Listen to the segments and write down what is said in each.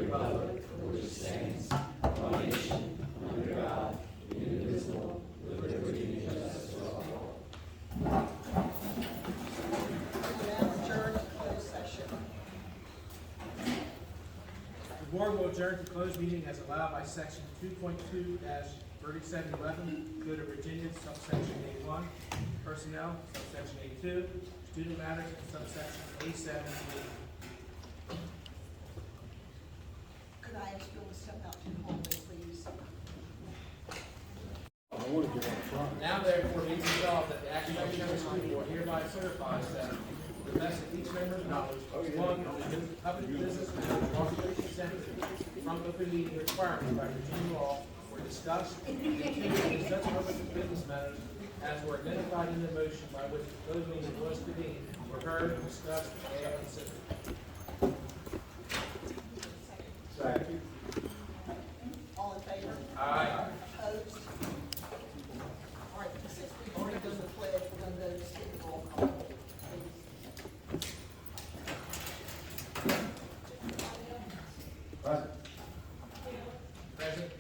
republic for which it stands, one nation, under God, indivisible, with liberty and justice for all. Now adjourn to closed session. The board will adjourn to closed meeting as allowed by section 2.2-3711, Code of Virginia, subsection A1, personnel, subsection A2, student matters, and subsection A7. Could I ask you to step out to the hallway, please? Now therefore be resolved that the Accomack County School Board hereby certifies that to the best of each member's knowledge, one, the public business and corporation exempted from open meeting requirements by Virginia law were discussed and continued in such public business matters as were identified in the motion by which the closed meeting was convened, were heard, discussed, and considered. Second. All in favor? Aye. Opposed? All right, since we've already done the pledge, we're going to go to the roll call. Please. Present.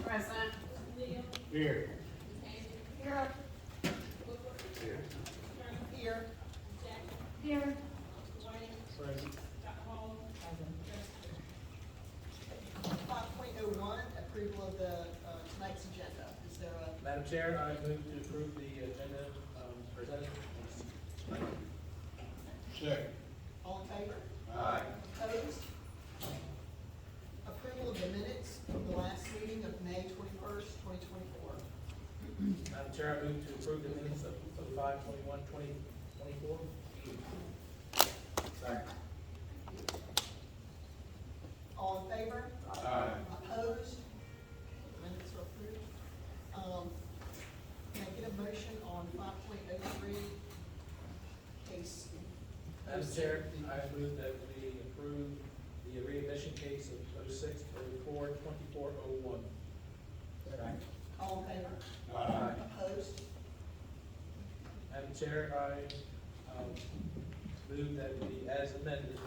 Present. Here. Here. Here. Here. Present. 5.01, approval of the tonight's agenda. Is there a, Madam Chair, I move to approve the agenda presented. Second. all in favor? Aye. Opposed? Approval of the minutes from the last meeting of May 21st, 2024. Madam Chair, I move to approve the minutes of 5/21/2024. Second. All in favor? Aye. Opposed? Minutes are approved. Can I get a motion on 5.03 case? Madam Chair, I move that we approve the readmission case of 06/04/2401. Second. All in favor? Aye. Opposed? Madam Chair, I move that we, as amended,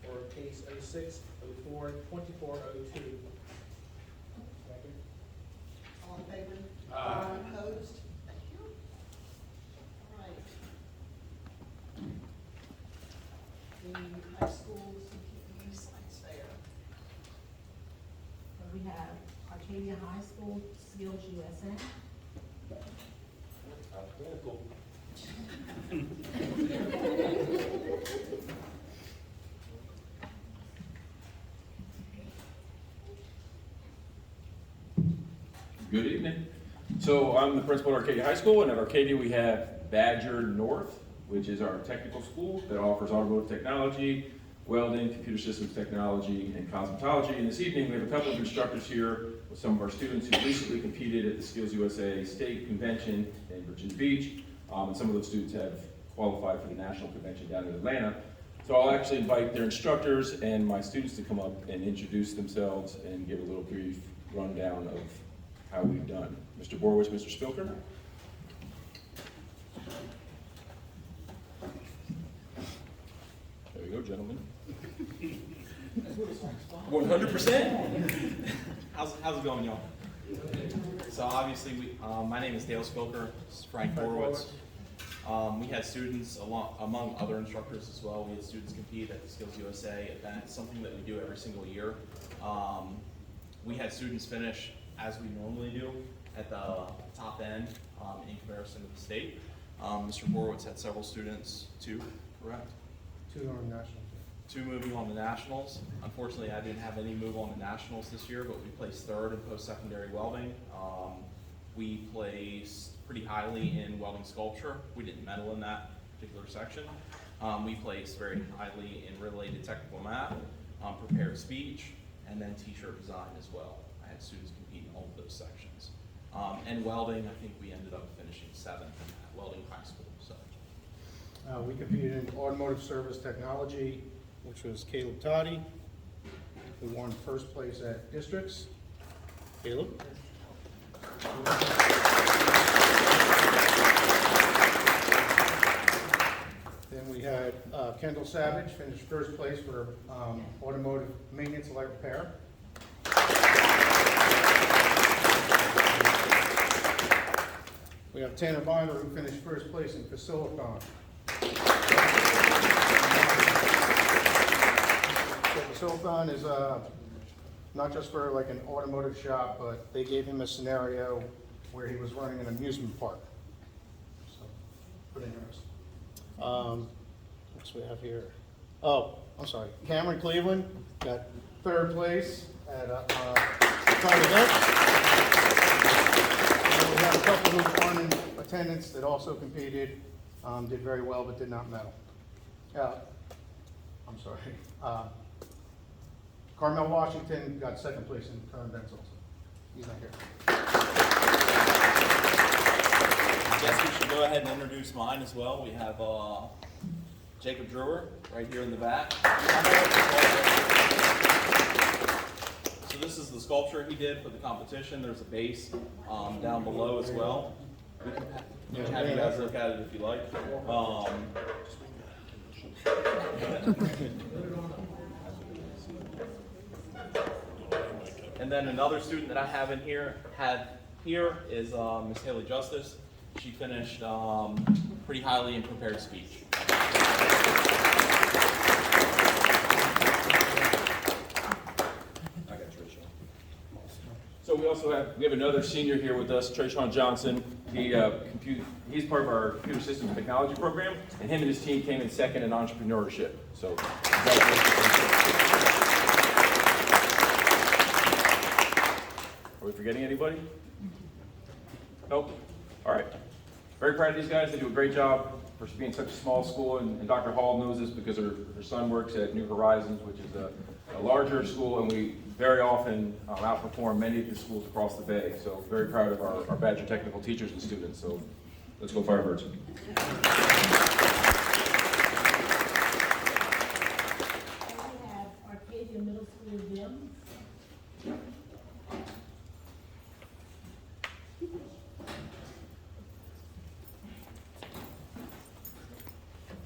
for case 06/04/2402. Second. All in favor? Aye. Opposed? Thank you. All right. The high school CTE science fair. We have Arcadia High School, Skills USA. Good evening. So I'm the principal at Arcadia High School, and at Arcadia we have Badger North, which is our technical school that offers automotive technology, welding, computer systems technology, and cosmetology. And this evening we have a couple of instructors here with some of our students who recently competed at the Skills USA State Convention in Virginia Beach, and some of those students have qualified for the national convention down in Atlanta. So I'll actually invite their instructors and my students to come up and introduce themselves and give a little brief rundown of how we've done. Mr. Borowitz, Mr. Spilker. There you go, gentlemen. 100%. How's it going, y'all? So obviously, my name is Dale Spilker. This is Frank Borowitz. We had students, among other instructors as well, we had students compete at the Skills USA event, something that we do every single year. We had students finish as we normally do at the top end in comparison to the state. Mr. Borowitz had several students, two, correct? Two on national. Two moving on the nationals. Unfortunately, I didn't have any move on the nationals this year, but we placed third in post-secondary welding. We placed pretty highly in welding sculpture. We didn't medal in that particular section. We placed very highly in related technical math, prepared speech, and then t-shirt design as well. I had students compete in all of those sections. And welding, I think we ended up finishing 7th at welding high school. So. We competed in automotive service technology, which was Caleb Toddy, who won first place at districts. Caleb? Then we had Kendall Savage finish first place for automotive maintenance and light repair. We have Tanner Binder who finished first place in Faciliton. So Faciliton is not just for like an automotive shop, but they gave him a scenario where he was running an amusement park. So, pretty interesting. What do we have here? Oh, I'm sorry. Cameron Cleveland got third place at private event. And we have a couple who won in attendance that also competed, did very well but did not medal. I'm sorry. Carmel Washington got second place in current events also. He's not here. I guess we should go ahead and introduce mine as well. We have Jacob Drewer right here in the back. So this is the sculpture he did for the competition. There's a base down below as well. We can have you guys look at it if you like. And then another student that I have in here is Miss Haley Justice. She finished pretty highly in prepared speech. So we have another senior here with us, Trayshawn Johnson. He's part of our computer systems technology program, and him and his team came in second in entrepreneurship. So are we forgetting anybody? Nope. All right. Very proud of these guys. They do a great job for being such a small school, and Dr. Hall knows this because her son works at New Horizons, which is a larger school, and we very often outperform many of the schools across the Bay. So very proud of our Badger technical teachers and students. So let's go Firebirds. We have Arcadia Middle School gym.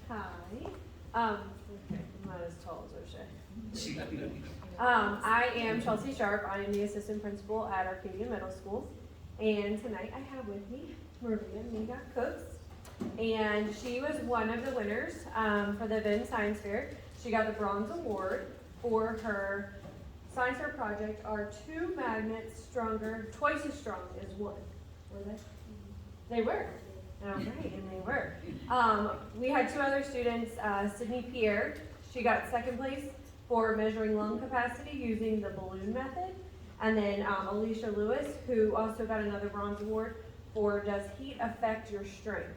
Hi. Okay, I'm not as tall as O'Shea. I am Chelsea Sharp. I am the assistant principal at Arcadia Middle School. And tonight I have with me Maria Minga Cooks. And she was one of the winners for the Venn Science Fair. She got the bronze award for her science fair project. Are two magnets stronger, twice as strong as one? Were they? They were. All right, and they were. We had two other students, Sydney Pierre. She got second place for measuring lung capacity using the balloon method. And then Alicia Lewis, who also got another bronze award for does heat affect your strength?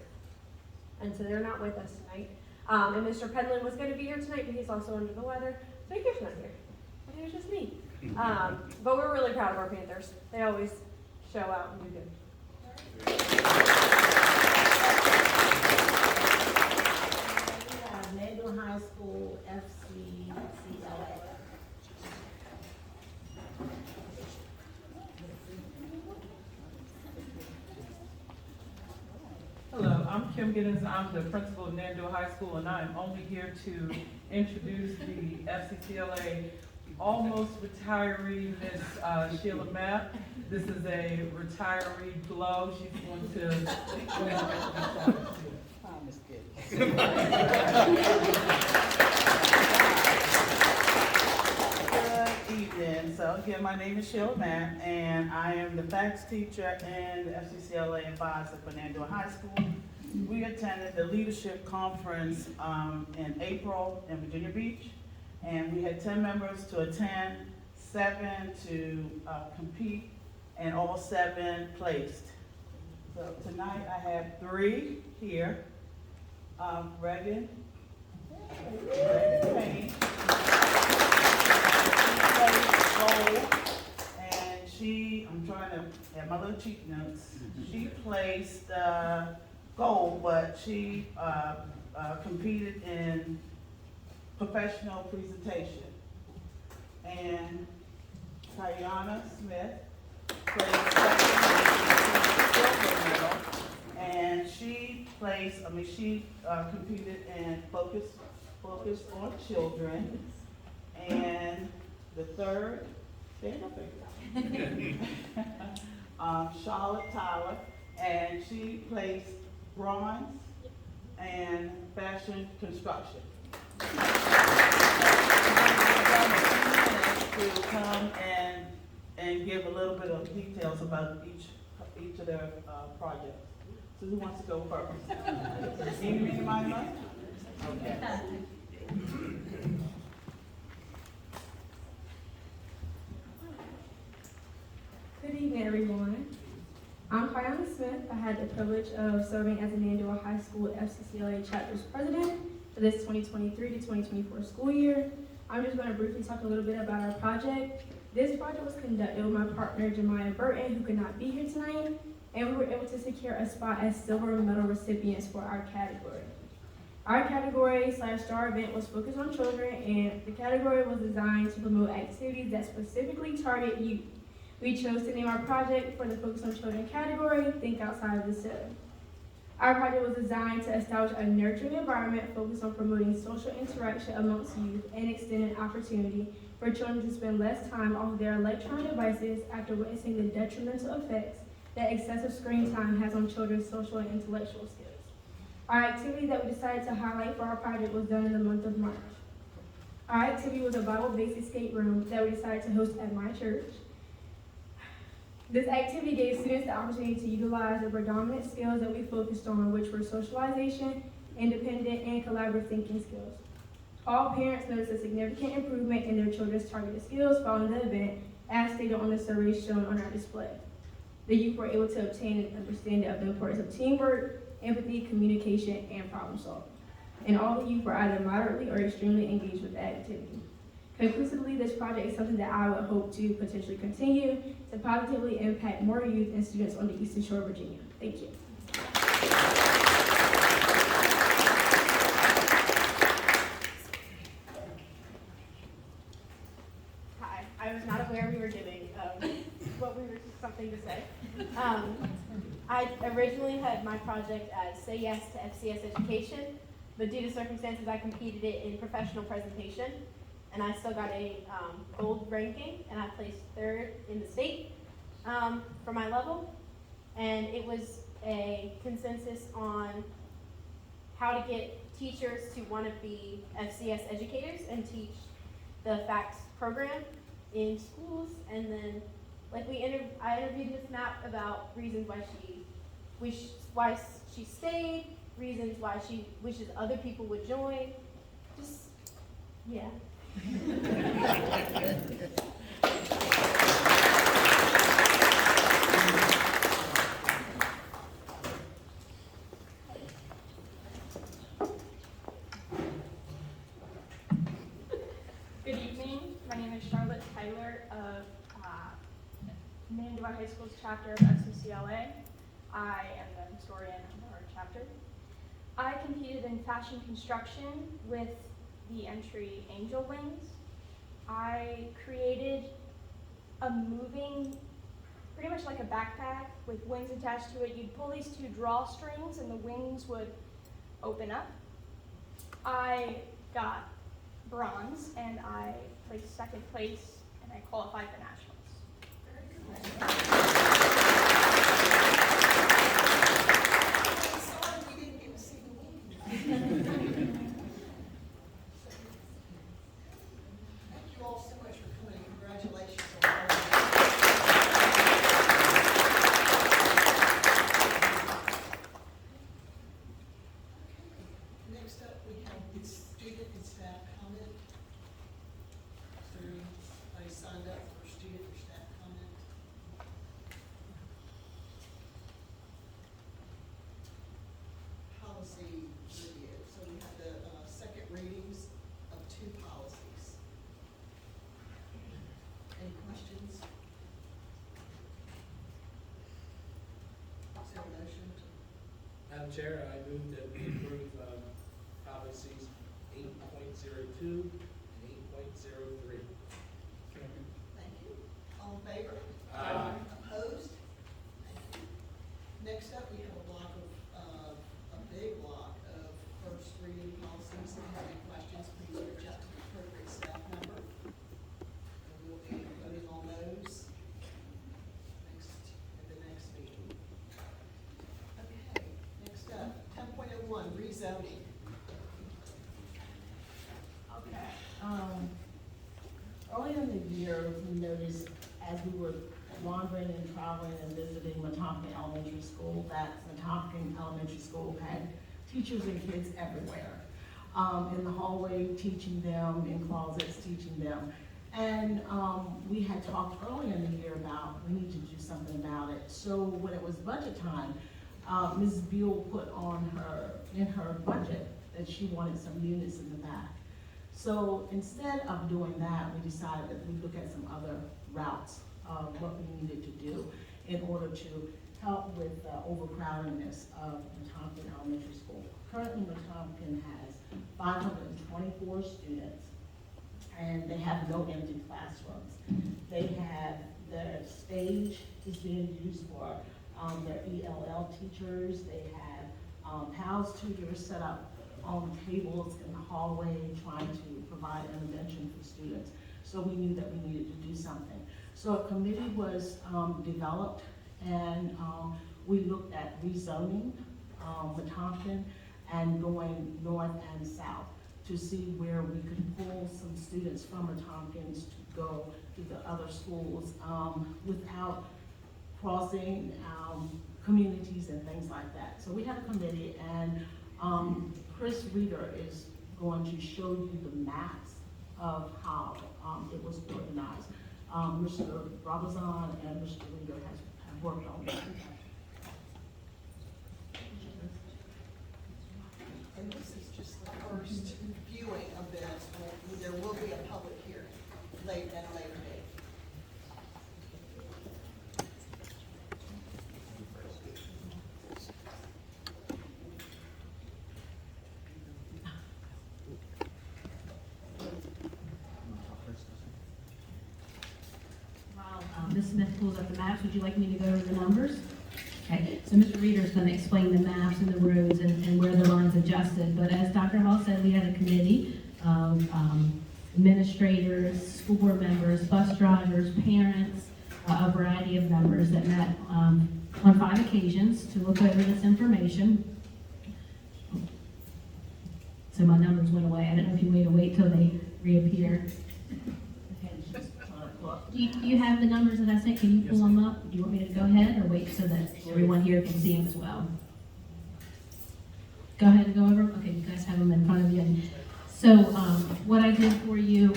And so they're not with us tonight. And Mr. Penland was going to be here tonight, but he's also under the weather, so he's not here. And it was just me. But we're really proud of our Panthers. They always show out and do good. Mandel High School FCCLA. Hello, I'm Kim Giddens. I'm the principal of Nandale High School, and I'm only here to introduce the FCCLA almost retiree Miss Sheila Mapp. This is a retiree glow. She's going to. Good evening. So again, my name is Sheila Mapp, and I am the FACS teacher and the FCCLA advisor for Nandale High School. We attended the leadership conference in April in Virginia Beach, and we had 10 members to attend, 7 to compete, and all 7 placed. So tonight I have 3 here. Reagan Payne. Gold, and I'm trying to have my little cheat notes. She placed gold, but she competed in professional presentation. And Tayana Smith placed second in silver medal, And she competed and focused on children. And the third, stand up there. Charlotte Tyler, and she placed bronze and fashion construction. To come and give a little bit of details about each of their projects. So who wants to go first? Anybody? Okay. Good evening, everyone. I'm Kayana Smith. I had the privilege of serving as a Nandua High School FCCLA Chapter's President for this 2023 to 2024 school year. I'm just going to briefly talk a little bit about our project. This project was conducted with my partner, Jemiah Burton, who could not be here tonight, and we were able to secure a spot as silver medal recipients for our category. Our category/star event was focused on children, and the category was designed to promote activities that specifically target youth. We chose to name our project for the Focus on Children category, Think Outside of the Center. Our project was designed to establish a nurturing environment focused on promoting social interaction amongst youth and extend an opportunity for children to spend less time on their electronic devices after witnessing the detrimental effects that excessive screen time has on children's social and intellectual skills. Our activity that we decided to highlight for our project was done in the month of March. Our activity was a Bible-based escape room that we decided to host at my church. This activity gave students the opportunity to utilize the predominant skills that we focused on, which were socialization, independent, and collaborative thinking skills. All parents noticed a significant improvement in their children's targeted skills following the event, as stated on the surveys shown on our display. The youth were able to obtain an understanding of the importance of teamwork, empathy, communication, and problem solving. And all the youth were either moderately or extremely engaged with the activity. Conclusively, this project is something that I would hope to potentially continue to positively impact more youth and students on the Eastern Shore of Virginia. Thank you. Hi, I was not aware we were giving something to say. I originally had my project as Say Yes to FCS Education, but due to circumstances, I competed it in professional presentation. And I still got a gold ranking, and I placed 3rd in the state for my level. And it was a consensus on how to get teachers to want to be FCS educators and teach the FACS program in schools. And then, like I interviewed Ms. Knapp about reasons why she stayed, reasons why she wishes other people would join. Just, yeah. Good evening. My name is Charlotte Tyler of Nandua High School's chapter of FCCLA. I am the historian of our chapter. I competed in fashion construction with the entry Angel Wings. I created a moving, pretty much like a backpack with wings attached to it. You'd pull these 2 drawstrings and the wings would open up. I got bronze and I placed 2nd place and I qualified for nationals. Sorry we didn't get to see the wings. Thank you all so much for coming. Congratulations on all of that. Next up, we have the student and staff comment. Is there anybody signed up for student or staff comment? Policy review. So we have the second readings of 2 policies. Any questions? Is there a motion? Madam Chair, I move that we approve policies 8.02 and 8.03. Thank you. All in favor? Aye. Opposed? Thank you. Next up, we have a block of rezoning. Okay. Earlier in the year, we noticed as we were wandering and traveling and visiting Wetumpka Elementary School, that Wetumpka Elementary School had teachers and kids everywhere. In the hallway teaching them, in closets teaching them. And we had talked earlier in the year about we need to do something about it. So when it was budget time, Mrs. Buell put in her budget that she wanted some units in the back. So instead of doing that, we decided that we'd look at some other routes of what we needed to do in order to help with the overcrowdedness of Wetumpka Elementary School. Currently, Wetumpka has 524 students, and they have no empty classrooms. They have, their stage is being used for their ELL teachers. They have PALS tutors set up on tables in the hallway trying to provide intervention for students. So we knew that we needed to do something. So a committee was developed, and we looked at rezoning Wetumpka and going north and south to see where we could pull some students from Wetumpka to go to the other schools without crossing communities and things like that. So we had a committee, and Chris Reeder is going to show you the maps of how it was organized. Mr. Brabazon and Mr. Reeder have worked on that. And this is just the first viewing of this, and there will be a public hearing at a later date. Ms. Smith pulls up the maps, would you like me to go over the numbers? Okay, so Mr. Reeder is going to explain the maps and the roads and where the lines adjusted, but as Dr. Hall said, we had a committee of administrators, school board members, bus drivers, parents, a variety of members that met on 5 occasions to look over this information. So my numbers went away. I don't know if you want to wait till they reappear. Do you have the numbers that I sent? Can you pull them up? Do you want me to go ahead or wait so that everyone here can see them as well? Go ahead and go over them. Okay, you guys have them in front of you. So what I did for you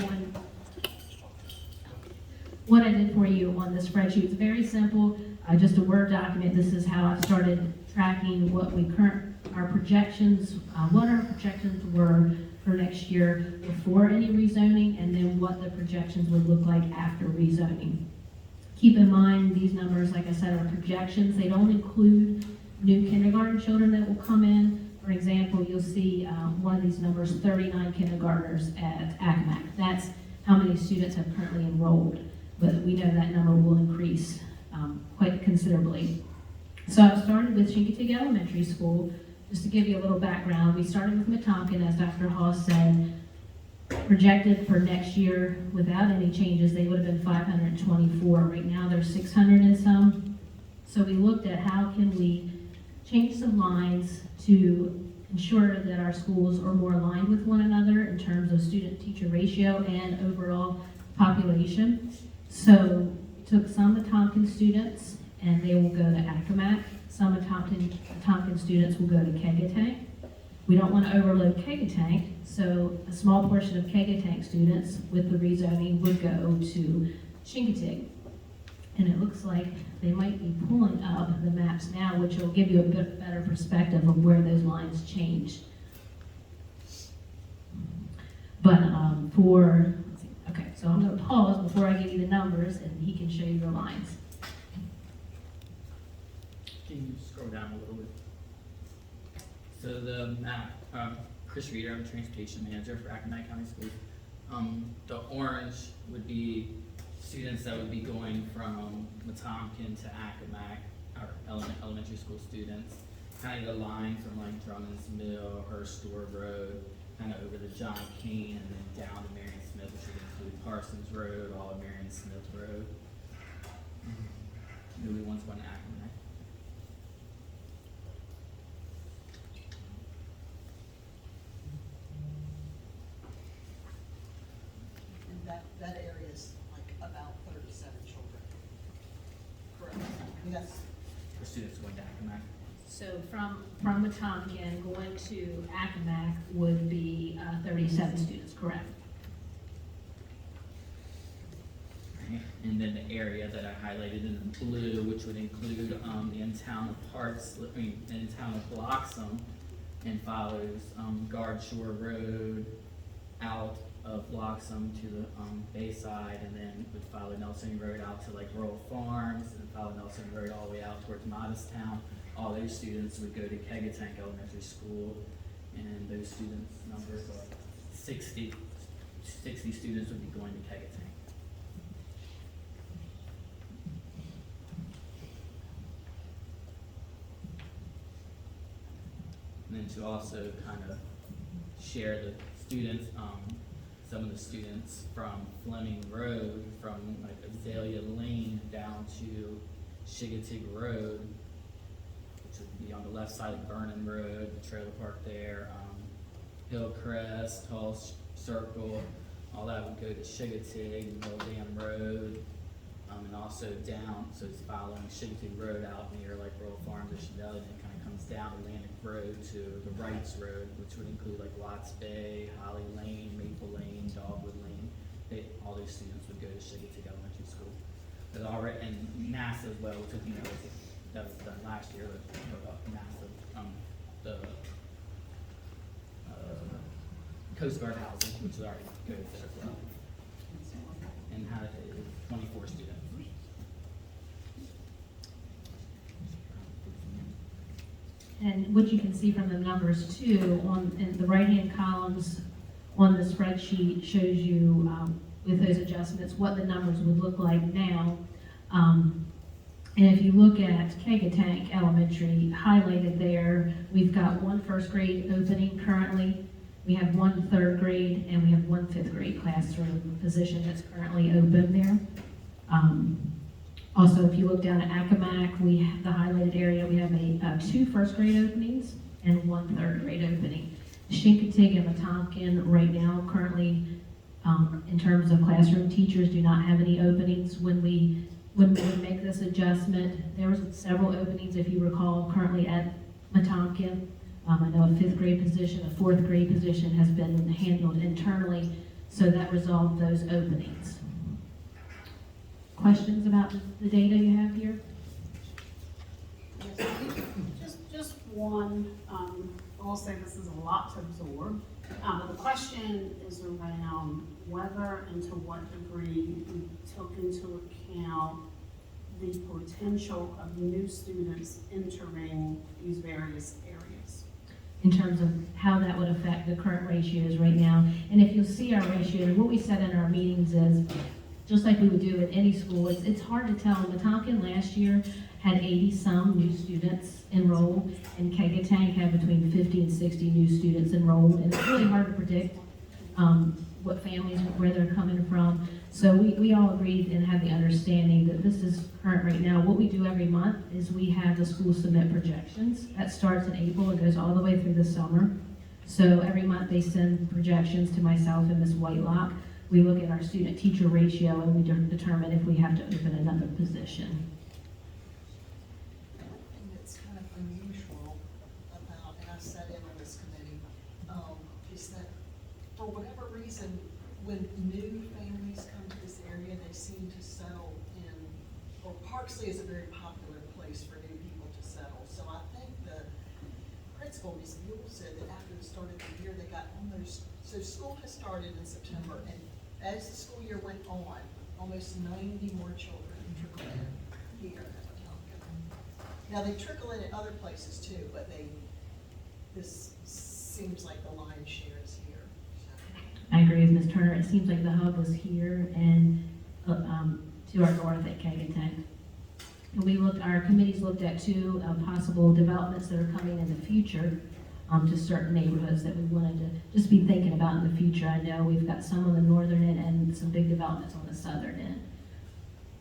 on the spreadsheet is very simple. Just a Word document. This is how I've started tracking what our projections, what our projections were for next year before any rezoning, and then what the projections would look like after rezoning. Keep in mind, these numbers, like I said, are projections. They don't include new kindergarten children that will come in. For example, you'll see one of these numbers, 39 kindergartners at Accomack. That's how many students have currently enrolled, but we know that number will increase quite considerably. So I've started with Chincoteague Elementary School. Just to give you a little background, we started with Wetumpka, as Dr. Haas said, projected for next year without any changes, they would have been 524. Right now, there's 600 and some. So we looked at how can we change some lines to ensure that our schools are more aligned with one another in terms of student-teacher ratio and overall population. So we took some Wetumpka students, and they will go to Accomack. Some Wetumpka students will go to Kegatank. We don't want to overload Kegatank, so a small portion of Kegatank students with the rezoning would go to Chincoteague. And it looks like they might be pulling up the maps now, which will give you a bit better perspective of where those lines changed. But okay, so I'm going to pause before I give you the numbers, and he can show you the lines. Can you scroll down a little bit? So the map, Chris Reeder, I'm the transportation manager for Accomack County Schools. The orange would be students that would be going from Wetumpka to Accomack, our elementary school students. Kind of the line from like Drummond's Mill, Store Road, kind of over to John Kane, and then down to Marion Smith, which would include Parsons Road, all of Marion Smith Road. Maybe one's going to Accomack. that area is like about 37 children. Correct? I mean, that's, For students going to Accomack. So from Wetumpka going to Accomack would be 37 students, correct? Right. And then the area that I highlighted in blue, which would include the in-town of in-town of Bloxham, and follows Guard Shore Road out of Bloxham to the Bayside, and then would follow Nelson Road out to like Rural Farms, and follow Nelson Road all the way out towards Modesttown. All those students would go to Kegatank Elementary School, and those students number 60 students would be going to Kegatank. And then to also kind of share the students, some of the students from Fleming Road, from like Azalea Lane down to Shigatig Road, which would be on the left side of Vernon Road, the trailer park there, Hillcrest, Tall Circle, all that would go to Shigatig, Mill Dam Road, and also down, so it's following Shigatig Road out near like Rural Farms or Chanel, and it kind of comes down Atlantic Road to the Wrights Road, which would include like Watts Bay, Holly Lane, Maple Lane, Dogwood Lane. All those students would go to Shigatig Elementary School. But already, and NASA as well, which you know, that was done last year, but NASA, the Coast Guard housing, which is already goes there as well. And had 24 students. And what you can see from the numbers too, in the right-hand columns on the spreadsheet shows you, with those adjustments, what the numbers would look like now. And if you look at Kegatank Elementary highlighted there, we've got one first grade opening currently. We have one third grade, and we have one fifth grade classroom position that's currently open there. Also, if you look down at Accomack, we have the highlighted area, we have two first grade openings and one third grade opening. Chincoteague and Wetumpka right now currently, in terms of classroom teachers, do not have any openings. When we make this adjustment, there was several openings, if you recall, currently at Wetumpka. I know a fifth grade position, a fourth grade position has been handled internally, so that resolved those openings. Questions about the data you have here? Just one, I'll say this is a lot to absorb, but the question is around whether and to what degree you took into account the potential of new students entering these various areas. In terms of how that would affect the current ratios right now. And if you'll see our ratios, what we said in our meetings is, just like we would do at any school, it's hard to tell. Wetumpka last year had 80-some new students enrolled, and Kegatank had between 50 and 60 new students enrolled, and it's really hard to predict what families, where they're coming from. So we all agreed and have the understanding that this is current right now. What we do every month is we have the school submit projections. That starts in April and goes all the way through the summer. So every month they send projections to myself and Ms. Whitelock. We look at our student-teacher ratio and we determine if we have to open another position. one thing that's kind of unusual about, and I sat in on this committee, is that for whatever reason, when new families come to this area, they seem to settle in, or Parksley is a very popular place for new people to settle. So I think the principal, Ms. Buell, said that after the start of the year, they got almost, so school has started in September, and as the school year went on, almost 90 more children trickled in here at Wetumpka. Now, they trickle in at other places too, but this seems like the lion's share is here. So. I agree with Ms. Turner. It seems like the hub was here and to our north at Kegatank. Our committees looked at two possible developments that are coming in the future to certain neighborhoods that we wanted to just be thinking about in the future. I know we've got some on the northern end and some big developments on the southern end.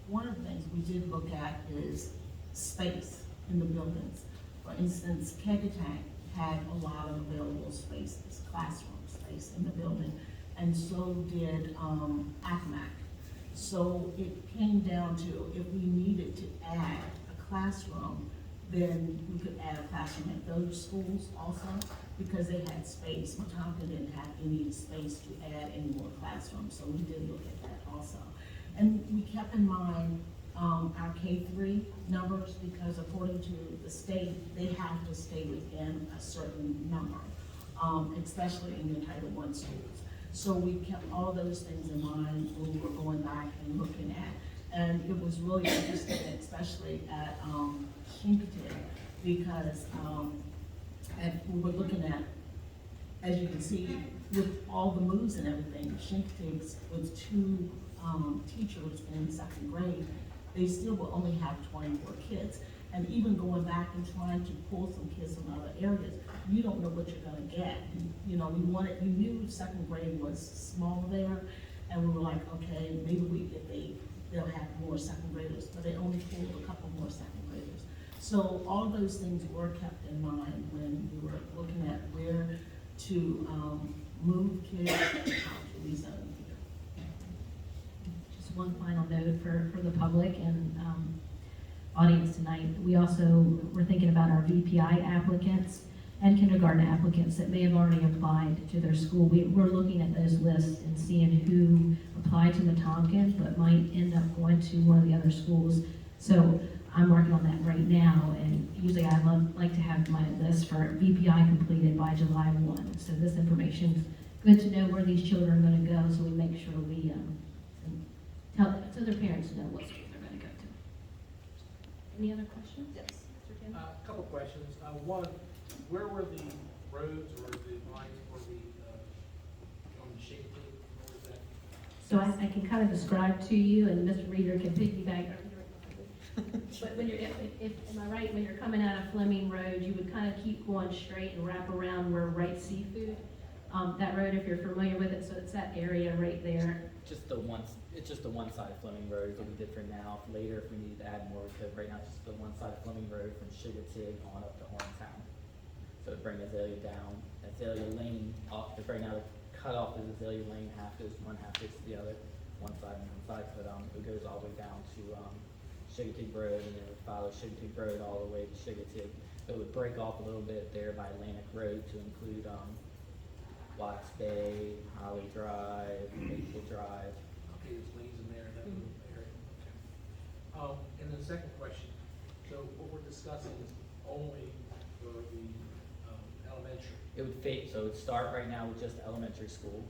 One of the things we did look at is space in the buildings. For instance, Kegatank had a lot of available spaces, classroom space in the building. and so did, Accomack. So it came down to if we needed to add a classroom, then we could add a classroom at those schools also, because they had space. Wetumpka didn't have any space to add any more classrooms, so we did look at that also. And we kept in mind, our K-3 numbers, because according to the state, they have to stay within a certain number, especially in your Title I schools. So we kept all those things in mind when we were going back and looking at. And it was really interesting, especially at Chincoteague, because we were looking at, as you can see, with all the moves and everything, Chincoteague with 2 teachers in 2nd grade, they still will only have 24 kids. And even going back and trying to pull some kids from other areas, you don't know what you're gonna get. You know, we knew 2nd grade was small there, and we were like, okay, maybe they'll have more 2nd graders, but they only pulled a couple more 2nd graders. So all those things were kept in mind when we were looking at where to move kids, how to rezone here. Just one final note for the public and audience tonight. We also were thinking about our VPI applicants and kindergarten applicants that may have already applied to their school. We're looking at those lists and seeing who applied to Wetumpka but might end up going to one of the other schools. So I'm working on that right now, and usually I like to have my list for VPI completed by July 1. So this information's good to know where these children are going to go, so we make sure we tell so their parents know what school they're going to go to. Any other questions? Yes. Mr. Kim? A couple questions. One, where were the roads or the lines for the, on the shape tape? Where was that? So I can kind of describe to you, and Mr. Reader can piggyback. But when you're, am I right, when you're coming out of Fleming Road, you would kind of keep going straight and wrap around where Wright Seafood, that road, if you're familiar with it, so it's that area right there. It's just the one side of Fleming Road that we did for now. Later, if we needed to add more, because right now it's just the one side of Fleming Road from Chincoteague on up to Orangetown. So it'd bring Azalea down, Azalea Lane off, right now the cutoff is Azalea Lane, half goes to one, half goes to the other, one side and one side, but it goes all the way down to Chincoteague Road, and then it would follow Chincoteague Road all the way to Chincoteague. So it would break off a little bit there by Atlantic Road to include Watts Bay, Holly Drive, Maple Drive. Okay, there's lanes in there in that little area. Okay. And then the second question, so what we're discussing is only for the elementary. It would fade, so it would start right now with just elementary school,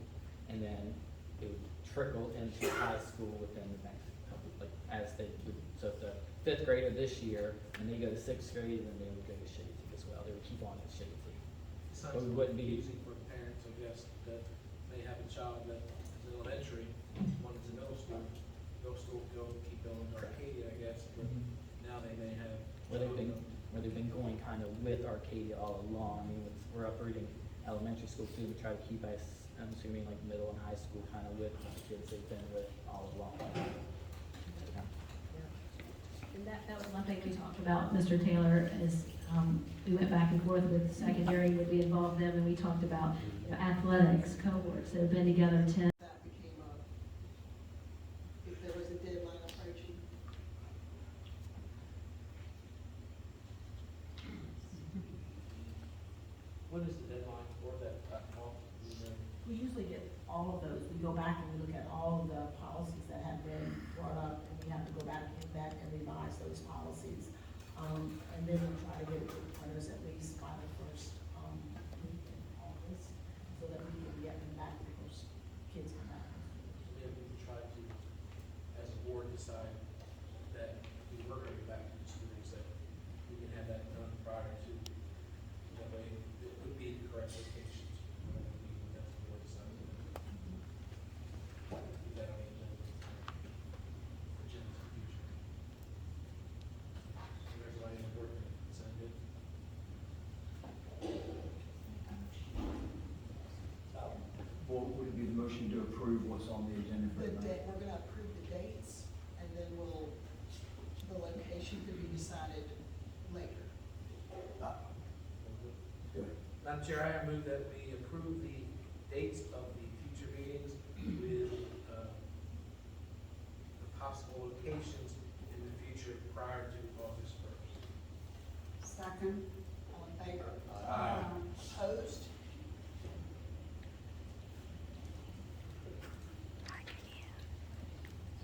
and then it would trickle into high school within the next couple, like, as they would, so if the 5th grader this year, and they go to 6th grade, then they would go to Chincoteague as well, they would keep on at Chincoteague. Besides, But we wouldn't be- confusing for parents, I guess, that they have a child that is elementary, one is in middle school, they'll still keep going to Arcadia, I guess, but now they may have. Where they've been going kind of with Arcadia all along. I mean, we're uprooting elementary school too, we try to keep us, I'm assuming like middle and high school kind of with the kids they've been with all along. And that was one thing we talked about, Mr. Taylor, is we went back and forth with secondary, would we involve them, and we talked about athletics cohorts that have been together 10. That became if there was a deadline approaching. What is the deadline for that? We usually get all of those. We go back and we look at all of the policies that have been brought up, and we have to go back and revise those policies. And then we try to get it to the printers at least by the first week in August, so that we can get them back before kids come back. Maybe we can try to, as a board, decide that we were going to go back to the students, that we can have that done prior to, that way it would be the correct locations. That's the board decides. Keep that on the agenda. Agenda's the future. So everybody in the board can sound good? What would be the motion to approve what's on the agenda for tonight? We're gonna approve the dates, and then the location could be decided later. Good. Madam Chair, I move that we approve the dates of the future meetings Second. All in favor? Aye. Opposed?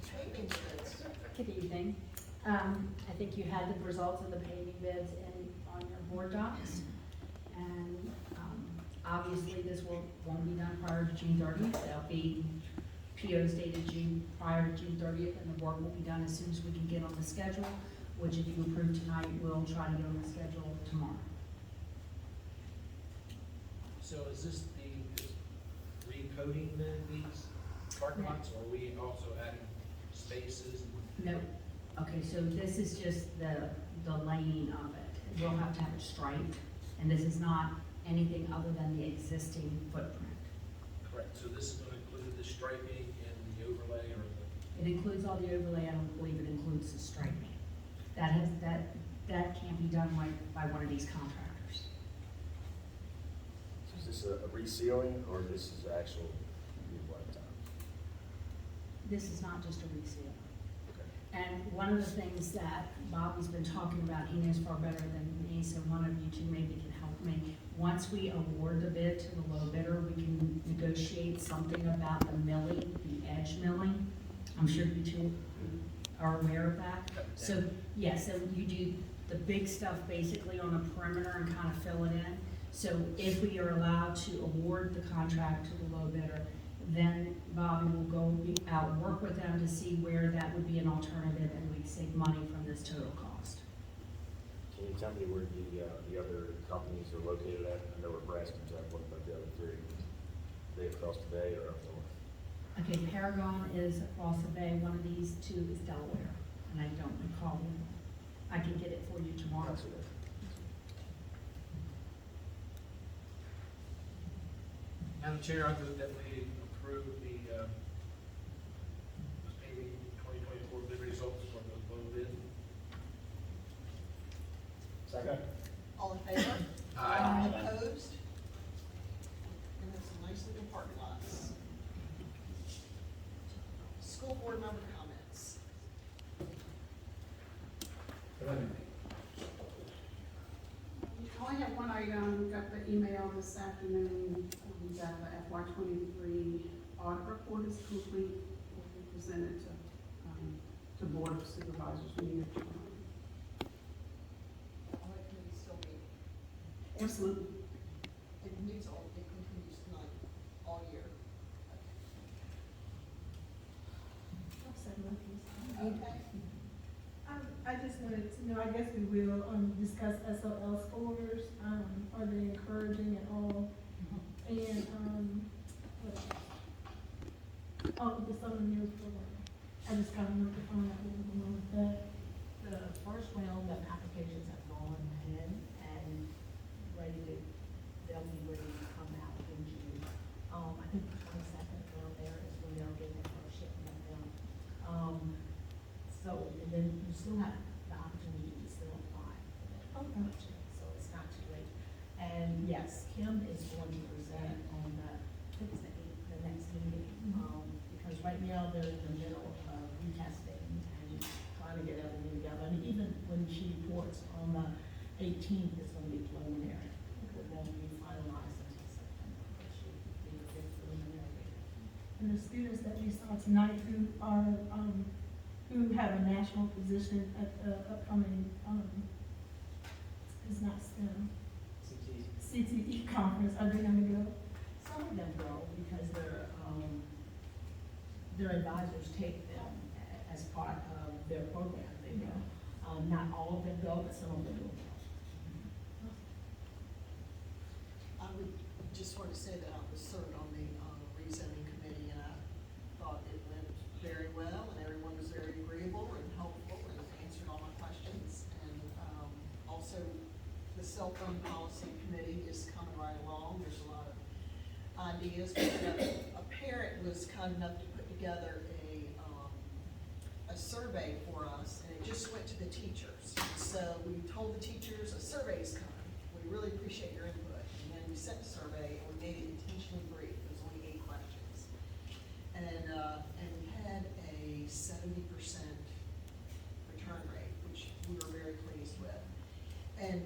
Paving bids. Good evening. I think you had the results of the paving bids on your board docs. And, obviously, this won't be done prior to June 30th. There'll be POs dated prior to June 30th, and the work will be done as soon as we can get on the schedule, which if you approve tonight, we'll try to get on the schedule tomorrow. So is this just recoding these parking lots, or are we also adding spaces? No, okay, so this is just the laying of it. We'll have to have it striped, and this is not anything other than the existing footprint. Correct, so this is gonna include the striping and the overlay, or the? It includes all the overlay, I don't believe it includes the striping. That can't be done by one of these contractors. Is this a resealing, or this is actual lifetime? This is not just a reseal. Okay. And one of the things that Bobby's been talking about, he knows far better than me, so one of you two maybe can help me. Once we award the bid to the low bidder, we can negotiate something about the milling, the edge milling. I'm sure you two are aware of that. So, yeah, so you do the big stuff basically on the perimeter and kind of fill it in. So if we are allowed to award the contract to the low bidder, then Bobby will go out and work with them to see where that would be an alternative and we'd save money from this total cost. Can you tell me where the other companies are located at? I know where Braston's at, what about the other three? Are they across the bay or up north? Okay, Paragon is across the bay, one of these two is Delaware, and I don't recall them. I can get it for you tomorrow. That's it. Madam Chair, I move that we approve the paving 2024 bid results for the low bid. Second. All in favor? Aye. Opposed? And that's some nice looking parking lots. School board member comments. I only have one item, got the email this afternoon, that the FY '23 audit report is complete, will be presented to Board of Supervisors meeting. All that committee still meeting. Absolutely. It continues tonight, all year. Okay. I just wanted to know, I guess we will, discuss SOL scores, are they encouraging at all? And, what else? Oh, the summer meals program, I just kind of want to find out what was going on with that. The first round of applications have gone ahead and they'll be ready to come out in June. I think the 22nd around there is when they'll get their first shipment of them. So, and then you still have the opportunity to still apply for that budget, so it's not too late. And yes, Kim is going to present on the, I think it's the next meeting, because right now they're in the middle of retesting and trying to get everything together. And even when she reports on the 18th, it's going to be preliminary. It won't be finalized until September, but she'll be a bit preliminary. And the students that we saw tonight who are, who have a national position at the upcoming, it's not STEM, CTE conference, are they gonna go? Some of them go because their advisors take them as part of their program. They go. Not all of them go, but some of them will go. I would just want to say that I was served on the rezoning committee, and I thought it went very well, and everyone was very agreeable and helpful and answered all my questions. And also, the cell phone policy committee is coming right along. There's a lot of ideas. A parent was kind enough to put together a survey for us, and it just went to the teachers. So we told the teachers a survey is coming. We really appreciate your input. And then we sent the survey, and we made it intentionally brief. It was only 8 questions. And we had a 70% return rate, which we were very pleased with. And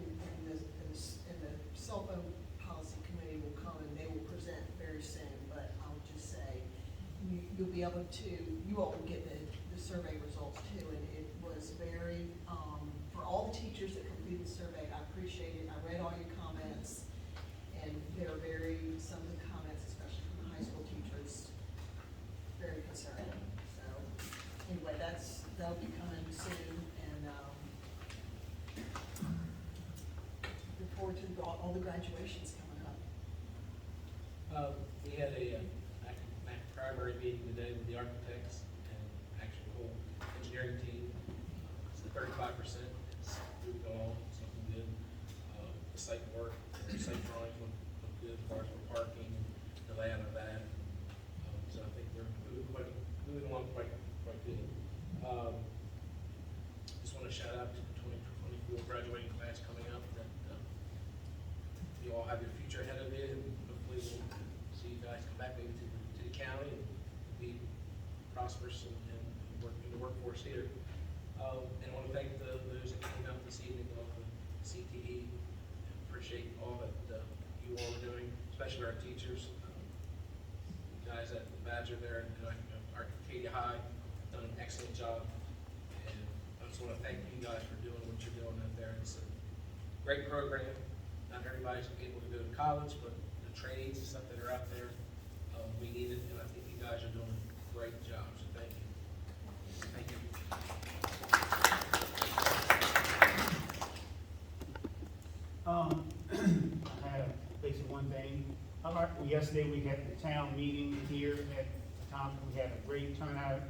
the cell phone policy committee will come and they will present very soon, but I'll just say, you'll be able to, you all will get the survey results too, and it was very, for all the teachers that completed the survey, I appreciate it, I read all your comments, and they're very, some of the comments, especially from the high school teachers, very concerning. So, anyway, that'll be coming soon, and, look forward to all the graduations coming up. We had a Accomack primary meeting today with the architects and actually the whole engineering team. It's 35%. It's moved along, something good. The site work, the site drawings look good as far as the parking and the layout of that. So I think we're moving along quite good. Just want to shout out to the 2024 graduating class coming up, that you all have your future ahead of you, and hopefully we'll see you guys come back maybe to the county and be prosperous and work in the workforce here. And I want to thank those that came out this evening off the CTE. Appreciate all that you all are doing, especially our teachers. You guys at the Badger there and Arcadia High done an excellent job. And I just want to thank you guys for doing what you're doing out there. It's a great program. Not everybody's able to go to college, but the trades and stuff that are out there, we need it, and I think you guys are doing a great job, so thank you. Thank you. I have basically one thing. Yesterday we had the town meeting here at Accomack. We had a great turnout.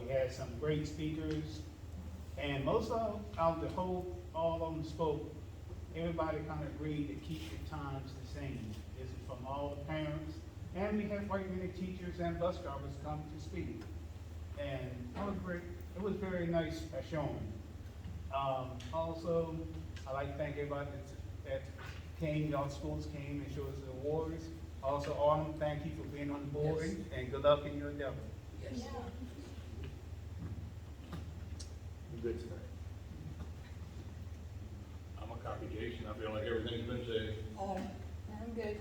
We had some great speakers, and most of all of them spoke. Everybody kind of agreed to keep the times the same. This is from all the parents, and we had quite many teachers and bus drivers come to speak. And it was great. It was very nice showing. Also, I'd like to thank everybody that came, y'all schools came and showed us the awards. Also, Autumn, thank you for being on the board, Yes. and good luck in your endeavor. Yes. You're good tonight. I'm a congregation, I feel like everything's been said. I'm good.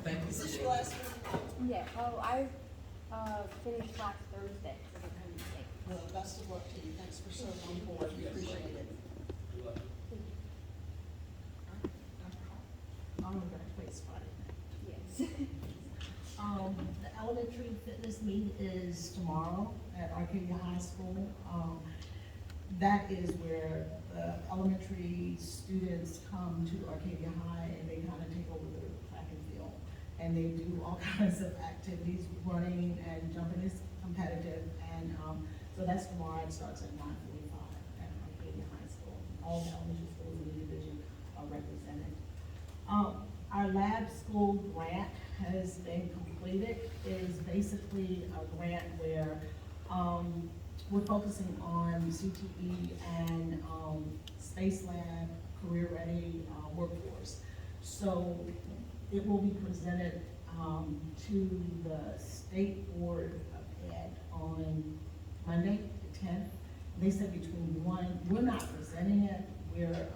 Thank you. Is this your last one? Yeah, I finished last Thursday, so I'm kind of sick. Well, best of luck to you. Thanks for serving on board. We appreciate it. Good luck. I'm gonna place spot in Yes. The elementary fitness meet is tomorrow at Arcadia High School. That is where the elementary students come to Arcadia High and they kind of take over the track and field. And they do all kinds of activities, running and jumping is competitive. And so that's tomorrow. It starts at 9:45 at Arcadia High School. All the elementary schools in the division are represented. Our lab school grant has been completed. It is basically a grant where we're focusing on CTE and space lab, career ready workforce. So it will be presented to the State Board of Ed on Monday, the 10th. They said between 1, we're not presenting it, we're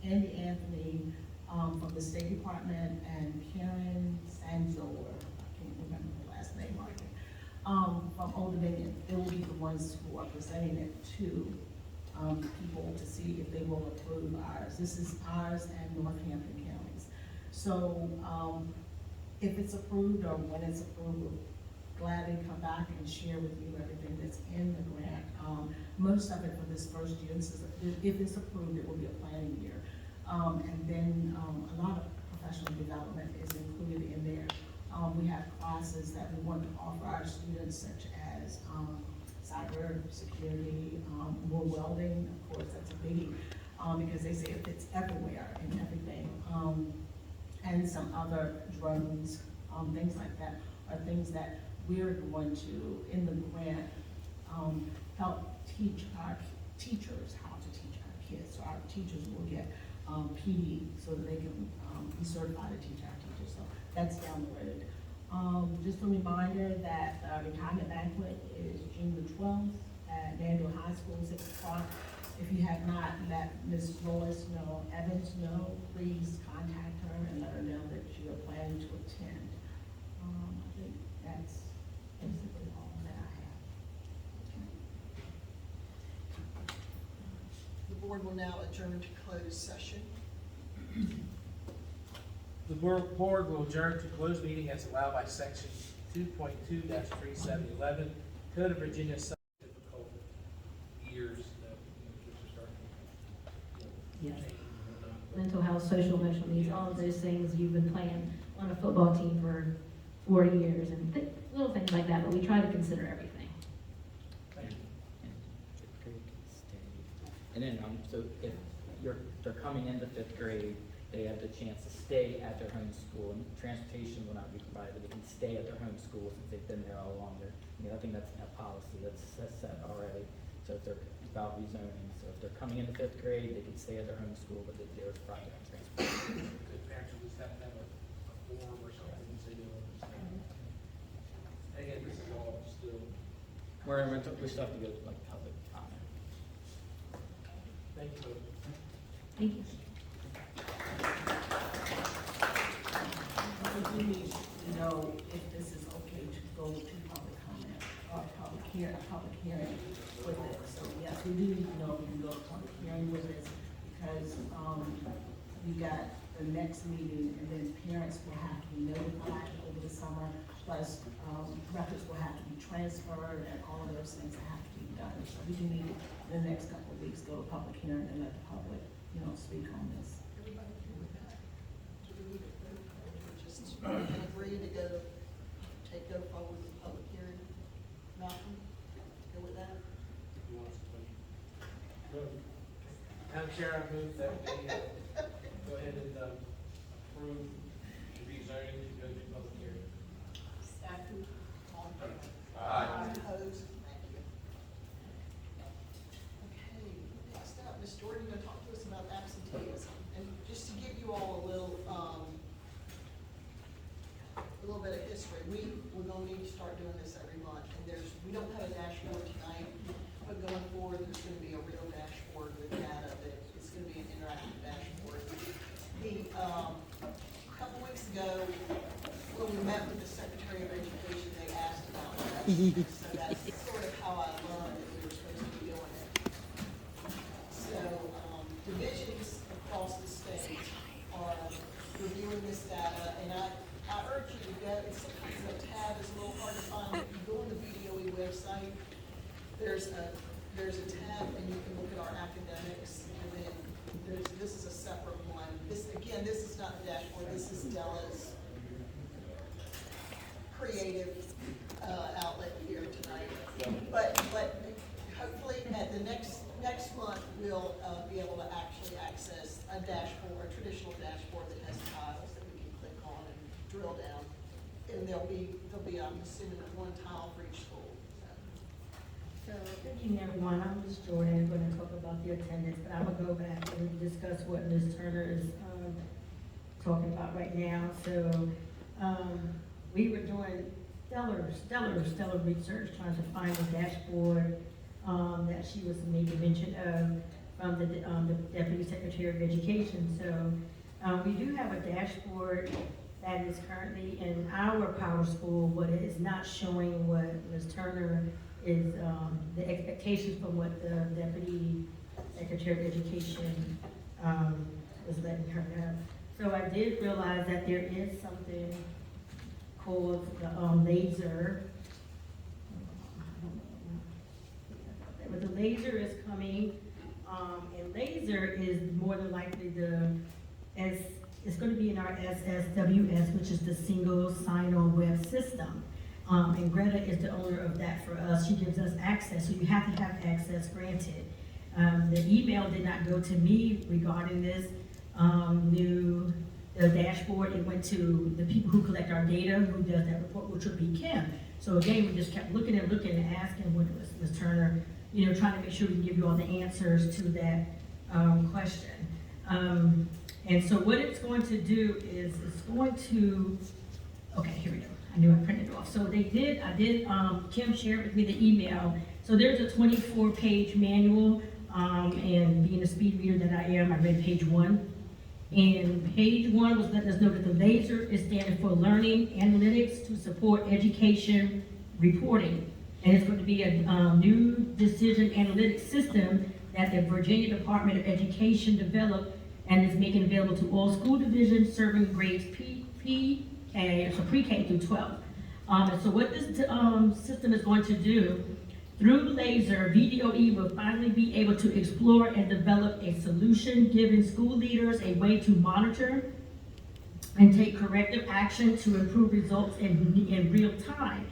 Andy Anthony from the State Department and Karen Sanzor, I can't remember the last name right now, from Old Dominion. They will be the ones who are presenting it to people to see if they will approve ours. This is ours and Northampton counties. So if it's approved or when it's approved, we'll gladly come back and share with you everything that's in the grant. Most of it for this first year, if it's approved, it will be a planning year. And then a lot of professional development is included in there. We have classes that we want to offer our students, such as cyber security, more welding, of course, that's a biggie, because they say it's everywhere and everything. And some other drones, things like that, are things that we're going to, in the grant, help teach our teachers how to teach our kids. So our teachers will get PD so that they can be certified to teach our teachers. So that's down the road. Just a reminder that retirement banquet is June the 12th at Mandel High School, 6 o'clock. if you have not let Ms. Lois know, Evans know, please contact her and let her know that you are planning to attend. I think that's basically all that I have. The board will now adjourn to closed session. The board will adjourn to closed meeting as allowed by section 2.2-3711, Code of Virginia, difficult years that, kids are starting. Yes. Mental health, social, emotional needs, all of those things. You've been playing on a football team for 4 years and little things like that, but we try to consider everything. And then, so if they're coming into 5th grade, they have the chance to stay at their home school, and transportation will not be provided, but they can stay at their home school since they've been there all longer. I think that's a policy that's set already. So if they're about rezoning, so if they're coming into 5th grade, they can stay at their home school, but they're provided transportation. Because parents will just have to have a form or something and say they'll understand. Again, this is all still. We still have to go to like public comment. Thank you. Thank you. We do need to know if this is okay to go to public comment or public hearing with it. So yes, we do need to know if we can go to public hearing with this because, we got the next meeting and then parents will have to be notified over the summer, plus, records will have to be transferred and all of those things that have to be done. So we do need in the next couple of weeks, go to public hearing and let the public, speak on this. Everybody agree with that? Do we need to just agree to go forward with the public hearing? Malcolm, go with that? Madam Chair, I move that we go ahead and approve the rezoning to go to public hearing. Second. All in favor? Aye. Opposed? Thank you. Okay, next up, Ms. Jordan, you're gonna talk to us about absenteeism. And just to give you all a little bit of history, we're gonna need to start doing this every month. And we don't have a dashboard tonight, but going forward, there's gonna be a real dashboard with data that it's gonna be an interactive dashboard. A couple weeks ago, when we met with the Secretary of Education, they asked about that. So that's sort of how I learned that we were supposed to be doing it. So, divisions across the state are reviewing this data, and I urge you to go, and sometimes the tab is a little hard to find, if you go on the VDOE website, there's a tab, and you can look at our academics, and then this is a separate one. This is not the dashboard, this is Della's creative outlet here tonight. But hopefully at the next month, we'll be able to actually access a dashboard, a traditional dashboard that has tiles that we can click on and drill down. And there'll be I'm assuming one tile for each school. So, good evening, everyone. I'm Ms. Jordan. I'm going to talk about the attendance, but I will go back and discuss what Ms. Turner is talking about right now. So, we were doing stellar research trying to find a dashboard that she was making mention of from the Deputy Secretary of Education. So, we do have a dashboard that is currently in our Power School, but it is not showing what Ms. Turner is the expectations from what the Deputy Secretary of Education was letting her know. So I did realize that there is something called the laser. But the laser is coming, and laser is more than likely it's going to be in our SSWS, which is the single sign-on web system. And Greta is the owner of that for us. She gives us access, so you have to have access granted. The email did not go to me regarding this new dashboard. It went to the people who collect our data, who does that report, which would be Kim. So again, we just kept looking and asking what was Ms. Turner, trying to make sure we can give you all the answers to that question. And so what it's going to do is it's going to, okay, here we go. I knew I printed it off. So Kim shared with me the email. So there's a 24-page manual and being a speed reader that I am, I read page 1. And page 1 was letting us know that the LASER is standing for Learning Analytics to Support Education Reporting. And it's going to be a new decision analytics system that the Virginia Department of Education developed and is making available to all school divisions serving grades pre-K through 12. And so what this system is going to do, through LASER, VDOE will finally be able to explore and develop a solution, giving school leaders a way to monitor and take corrective action to improve results in real time.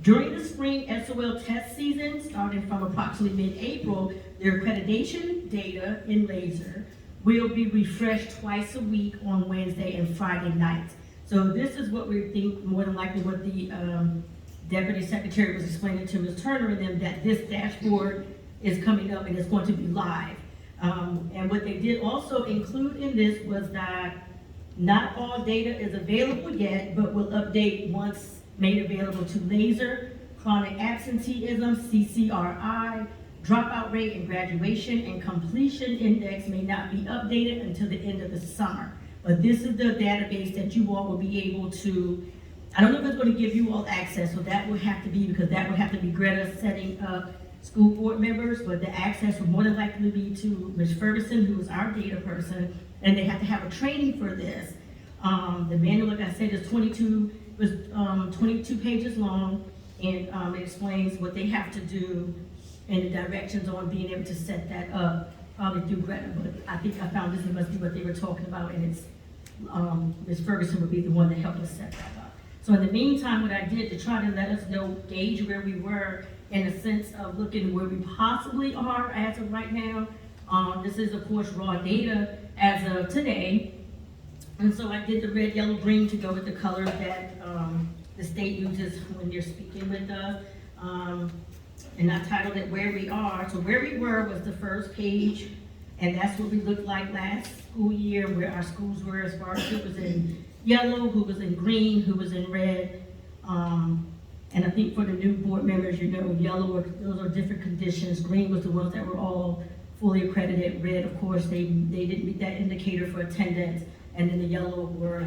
During the spring SOL test season, starting from approximately mid-April, their accreditation data in LASER will be refreshed twice a week on Wednesday and Friday nights. So this is what we think more than likely what the Deputy Secretary was explaining to Ms. Turner and them, that this dashboard is coming up and it's going to be live. And what they did also include in this was that not all data is available yet, but will update once made available to LASER, chronic absenteeism, CCRI, dropout rate and graduation and completion index may not be updated until the end of the summer. But this is the database that you all will be able to, I don't know if it's going to give you all access, so that would have to be, because that would have to be Greta setting up school board members, but the access would more than likely be to Ms. Ferguson, who is our data person, and they have to have a training for this. The manual, like I said, is 22 pages long, and it explains what they have to do and the directions on being able to set that up, probably through Greta, but I think I found this must be what they were talking about, and it's, Ms. Ferguson would be the one that helped us set that up. So in the meantime, what I did to try to let us know, gauge where we were in a sense of looking where we possibly are as of right now. This is of course raw data as of today. And so I did the red, yellow, green to go with the colors that the state uses when they're speaking with us. And I titled it Where We Are. So where we were was the first page, and that's what we looked like last school year, where our schools were as far as who was in yellow, who was in green, who was in red. And I think for the new board members, you know, yellow, those are different conditions. Green was the ones that were all fully accredited. Red, of course, they didn't meet that indicator for attendance. And then the yellow were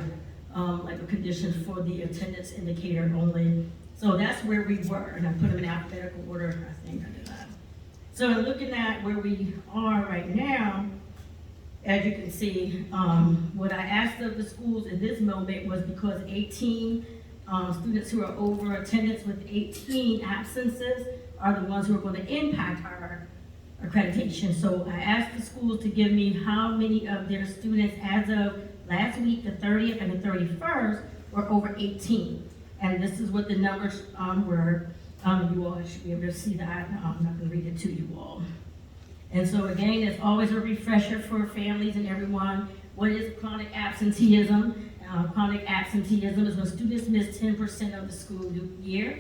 like a condition for the attendance indicator only. So that's where we were, and I put them in alphabetical order, I think I did that. So looking at where we are right now, as you can see, what I asked of the schools in this moment was because 18 students who are over attendance with 18 absences are the ones who are going to impact our accreditation. So I asked the schools to give me how many of their students as of last week, the 30th and the 31st, were over 18. And this is what the numbers were. You all should be able to see that. I'm not going to read it to you all. And so again, it's always a refresher for families and everyone. What is chronic absenteeism? Chronic absenteeism is when students miss 10% of the school year.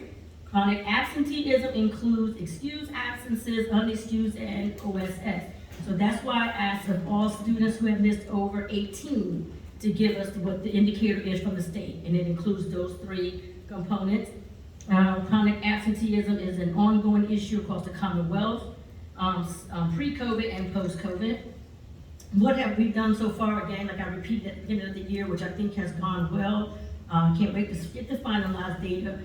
Chronic absenteeism includes excused absences, unexcused, and OSS. So that's why I asked of all students who have missed over 18 to give us what the indicator is from the state, and it includes those three components. Chronic absenteeism is an ongoing issue across the Commonwealth, pre-COVID and post-COVID. What have we done so far? Again, like I repeated at the beginning of the year, which I think has gone well. Can't wait to get the finalized data.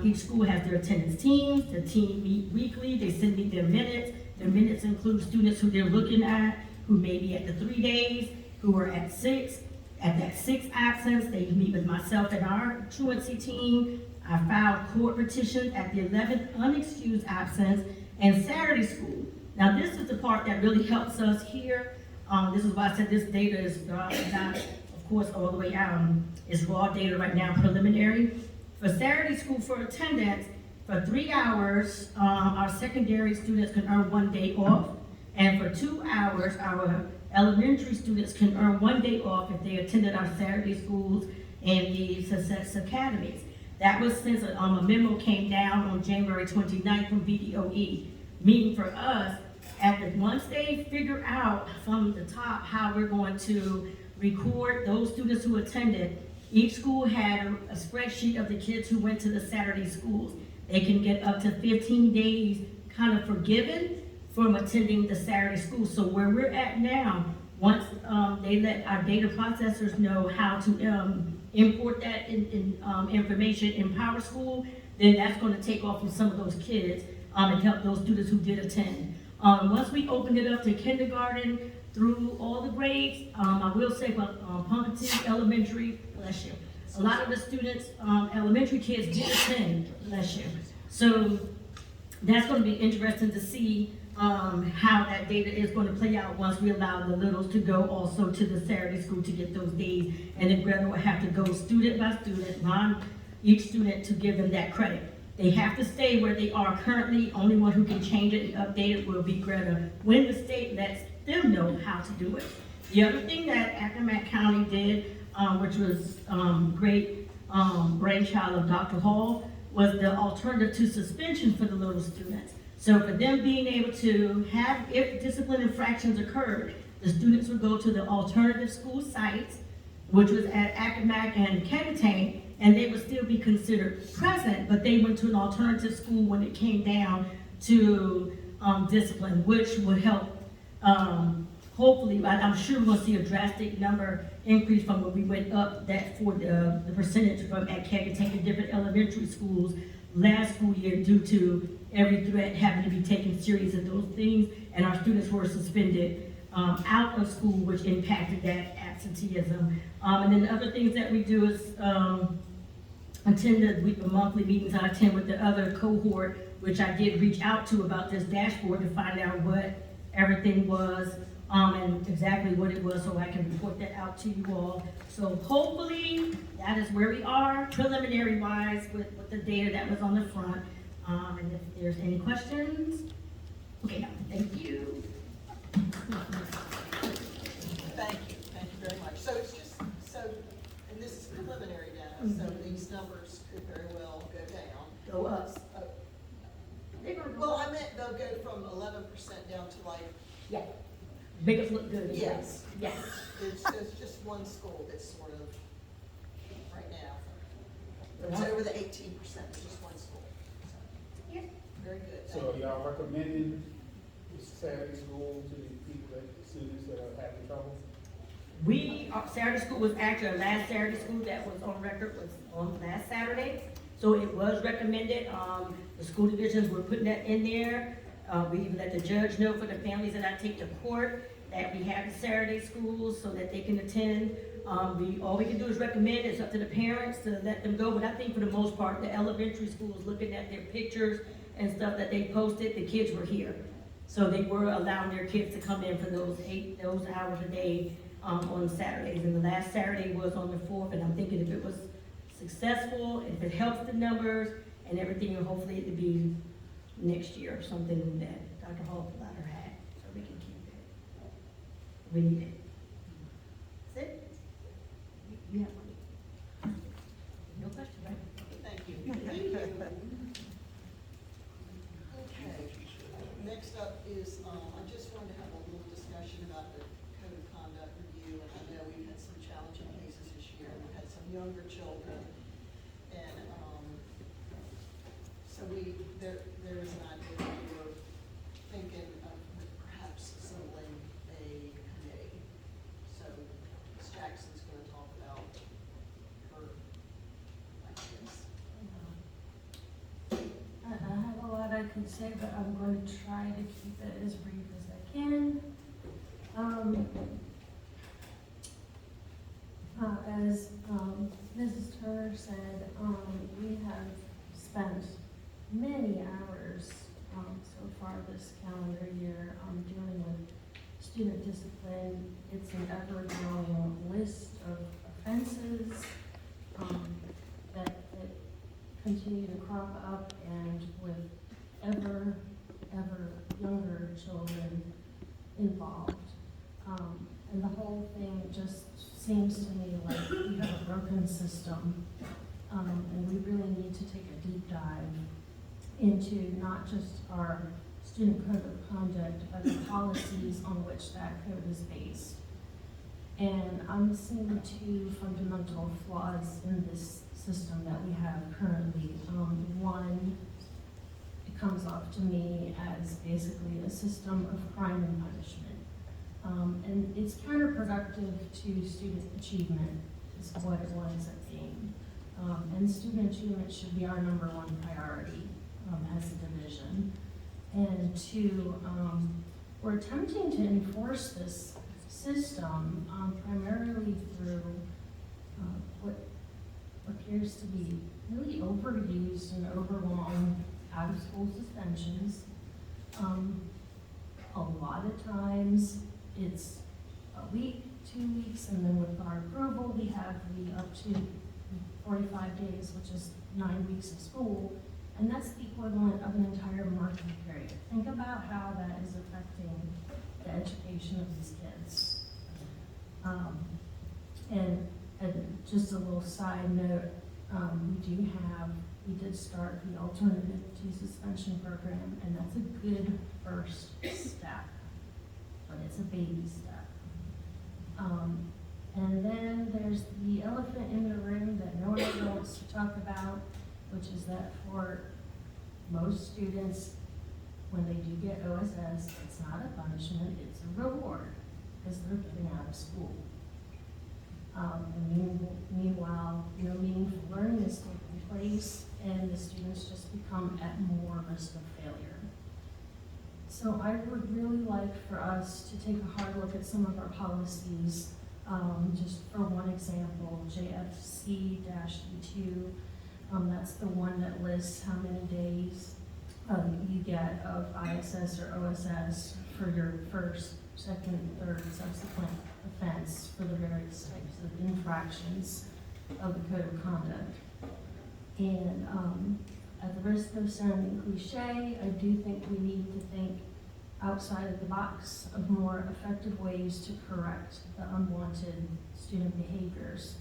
Each school has their attendance teams. The team meet weekly. They send me their minutes. Their minutes include students who they're looking at, who may be at the 3 days, who are at 6. At that 6th absence, they meet with myself and our truancy team. I filed court petitions at the 11th unexcused absence and Saturday school. Now this is the part that really helps us here. This is why I said this data is not, of course, all the way out. It's raw data right now, preliminary. For Saturday school for attendance, for 3 hours, our secondary students can earn 1 day off. And for 2 hours, our elementary students can earn 1 day off if they attended our Saturday schools and the Success Academies. That was since a memo came down on January 29th from VDOE, meaning for us, once they figure out from the top how we're going to record those students who attended, each school had a spreadsheet of the kids who went to the Saturday schools. They can get up to 15 days kind of forgiven from attending the Saturday school. So where we're at now, once they let our data processors know how to import that information in Power School, then that's going to take off from some of those kids and help those students who did attend. Once we open it up to kindergarten through all the grades, I will say about Punkaty Elementary, bless you. A lot of the students, elementary kids did attend, bless you. So that's going to be interesting to see how that data is going to play out once we allow the littles to go also to the Saturday school to get those days. And then Greta will have to go student by student, each student to give them that credit. They have to stay where they are currently. Only one who can change it and update it will be Greta when the state lets them know how to do it. The other thing that Accomack County did, which was great brainchild of Dr. Hall, was the alternative to suspension for the little students. So for them being able to have, if discipline infractions occurred, the students would go to the alternative school sites, which was at Accomack and Kennetain, and they would still be considered present, but they went to an alternative school when it came down to discipline, which would help, hopefully, I'm sure we'll see a drastic number increase from when we went up that for the percentage from at Kennetain to different elementary schools last school year due to every threat having to be taken serious of those things, and our students were suspended out of school, which impacted that absenteeism. And then the other things that we do is attend the monthly meetings I attend with the other cohort, which I did reach out to about this dashboard to find out what everything was and exactly what it was so I can report that out to you all. So hopefully that is where we are preliminary wise with the data that was on the front. And if there's any questions, okay, thank you. Thank you very much. So it's just, and this is preliminary data, so these numbers could very well go down. Go up. Well, I meant they'll go from 11% down to like. Yeah. Make us look good. Yes. Yes. There's just one school that's sort of, right now, it's over the 18%, it's just one school. So, yeah, very good. So are y'all recommending this Saturday school to the people the students that are having trouble? Saturday school was actually, our last Saturday school that was on record was on last Saturday. So it was recommended, the school divisions were putting that in there. We even let the judge know for the families that I take to court that we have the Saturday schools so that they can attend. All we can do is recommend. It's up to the parents to let them go. But I think for the most part, the elementary schools, looking at their pictures and stuff that they posted, the kids were here. So they were allowing their kids to come in for those hours a day on Saturdays. And the last Saturday was on the 4th. And I'm thinking if it was successful, if it helps the numbers and everything, hopefully it would be next year or something that Dr. Hall Bladder had, so we can keep it. We need it. That's it? You have one? No question, right? Thank you. Thank you. Okay, next up is, I just wanted to have a little discussion about the code of conduct review, and I know we've had some challenging cases this year. We've had some younger children, and, so there was an idea that we were thinking of perhaps assembling a committee. So Ms. Jackson's going to talk about her ideas. I have a lot I could say, but I'm going to try to keep it as brief as I can. As Mrs. Turner said, we have spent many hours so far this calendar year dealing with student discipline. It's an ever-growing list of offenses that continue to crop up, and with ever younger children involved. And the whole thing just seems to me like we have a broken system, and we really need to take a deep dive into not just our student code of conduct, but the policies on which that code is based. And I'm seeing two fundamental flaws in this system that we have currently. One, comes off to me as basically a system of crime and punishment. And it's counterproductive to student achievement, is what it winds up being. And student achievement should be our number one priority as a division. And two, we're attempting to enforce this system primarily through what appears to be really overused and overlong out-of-school suspensions. A lot of times it's a week, 2 weeks, and then with our approval, we have the up to 45 days, which is 9 weeks of school, and that's the equivalent of an entire marking period. Think about how that is affecting the education of these kids. And just a little side note, we did start the alternative to suspension program, and that's a good first step, but it's a baby step. And then there's the elephant in the room that no one ever wants to talk about, which is that for most students, when they do get OSS, it's not a punishment, it's a reward, because they're getting out of school. Meanwhile, no meaningful learning is taking place, and the students just become at more risk of failure. So I would really like for us to take a hard look at some of our policies. Just for one example, JFC-E2, that's the one that lists how many days you get of ISS or OSS for your first, second, third, subsequent offense for the various types of infractions of the Code of Conduct. And at the risk of sounding cliche, I do think we need to think outside of the box of more effective ways to correct the unwanted student behaviors.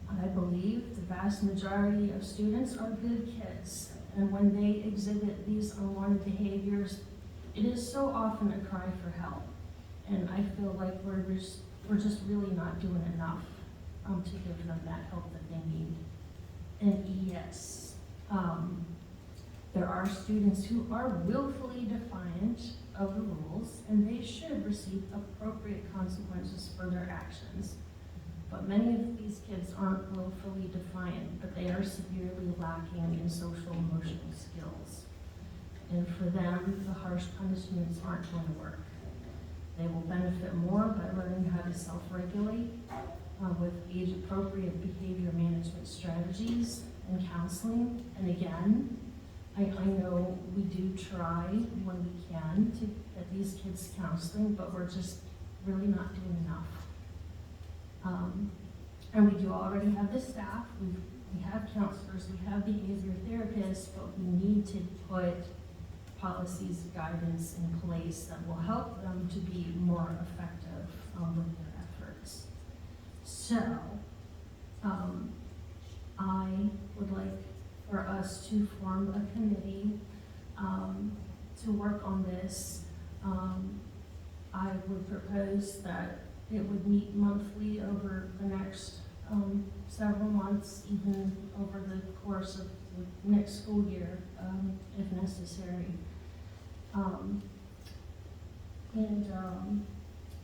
I believe the vast majority of students are good kids, and when they exhibit these unwanted behaviors, it is so often a cry for help. And I feel like we're just really not doing enough to give them that help that they need. And yes, there are students who are willfully defiant of the rules, and they should receive appropriate consequences for their actions. But many of these kids aren't willfully defiant, but they are severely lacking in social emotional skills. And for them, the harsh punishments aren't going to work. They will benefit more by learning how to self-regulate with age-appropriate behavior management strategies and counseling. And again, I know we do try when we can to get these kids counseling, but we're just really not doing enough. And we do already have the staff, we have counselors, we have behavior therapists, but we need to put policies, guidance in place that will help them to be more effective with their efforts. So, I would like for us to form a committee to work on this. I would propose that it would meet monthly over the next several months, even over the course of the next school year, if necessary.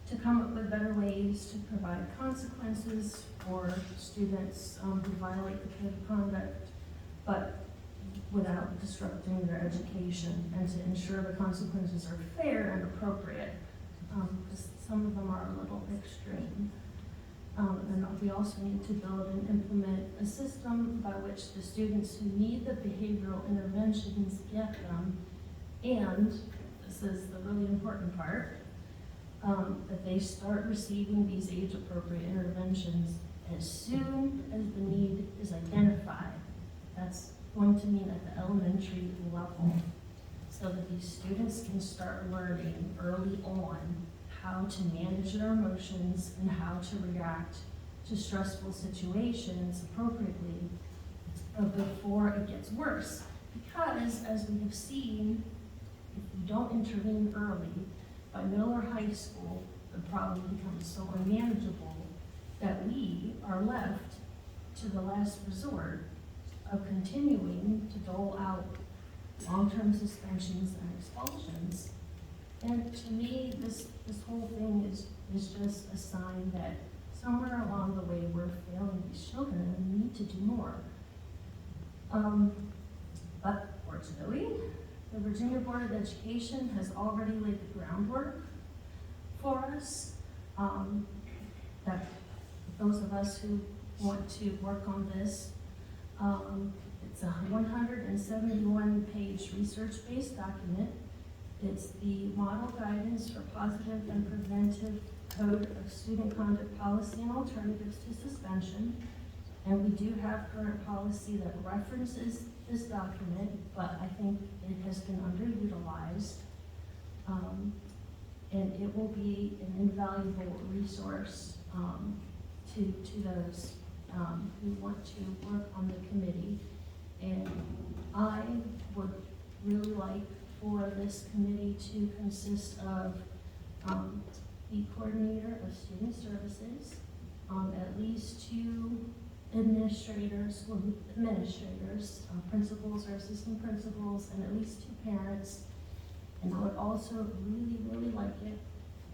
To come up with better ways to provide consequences for students who violate the Code of Conduct, but without disrupting their education, and to ensure the consequences are fair and appropriate, because some of them are a little extreme. And we also need to build and implement a system by which the students who need the behavioral interventions get them, and this is the really important part, that they start receiving these age-appropriate interventions as soon as the need is identified. That's going to mean at the elementary level, so that these students can start learning early on how to manage their emotions and how to react to stressful situations appropriately before it gets worse. Because, as we have seen, if we don't intervene early, by middle or high school, the problem becomes so unmanageable that we are left to the last resort of continuing to dole out long-term suspensions and expulsions. And to me, this whole thing is just a sign that somewhere along the way we're failing these children and we need to do more. But fortunately, the Virginia Board of Education has already laid the groundwork for us. That those of us who want to work on this, it's a 171-page research-based document. It's the model guidance for positive and preventive code of student conduct policy and alternatives to suspension. And we do have current policy that references this document, but I think it has been underutilized. And it will be an invaluable resource to those who want to work on the committee. And I would really like for this committee to consist of the coordinator of student services, at least 2 administrators, principals or assistant principals, and at least 2 parents. And I would also really, really like it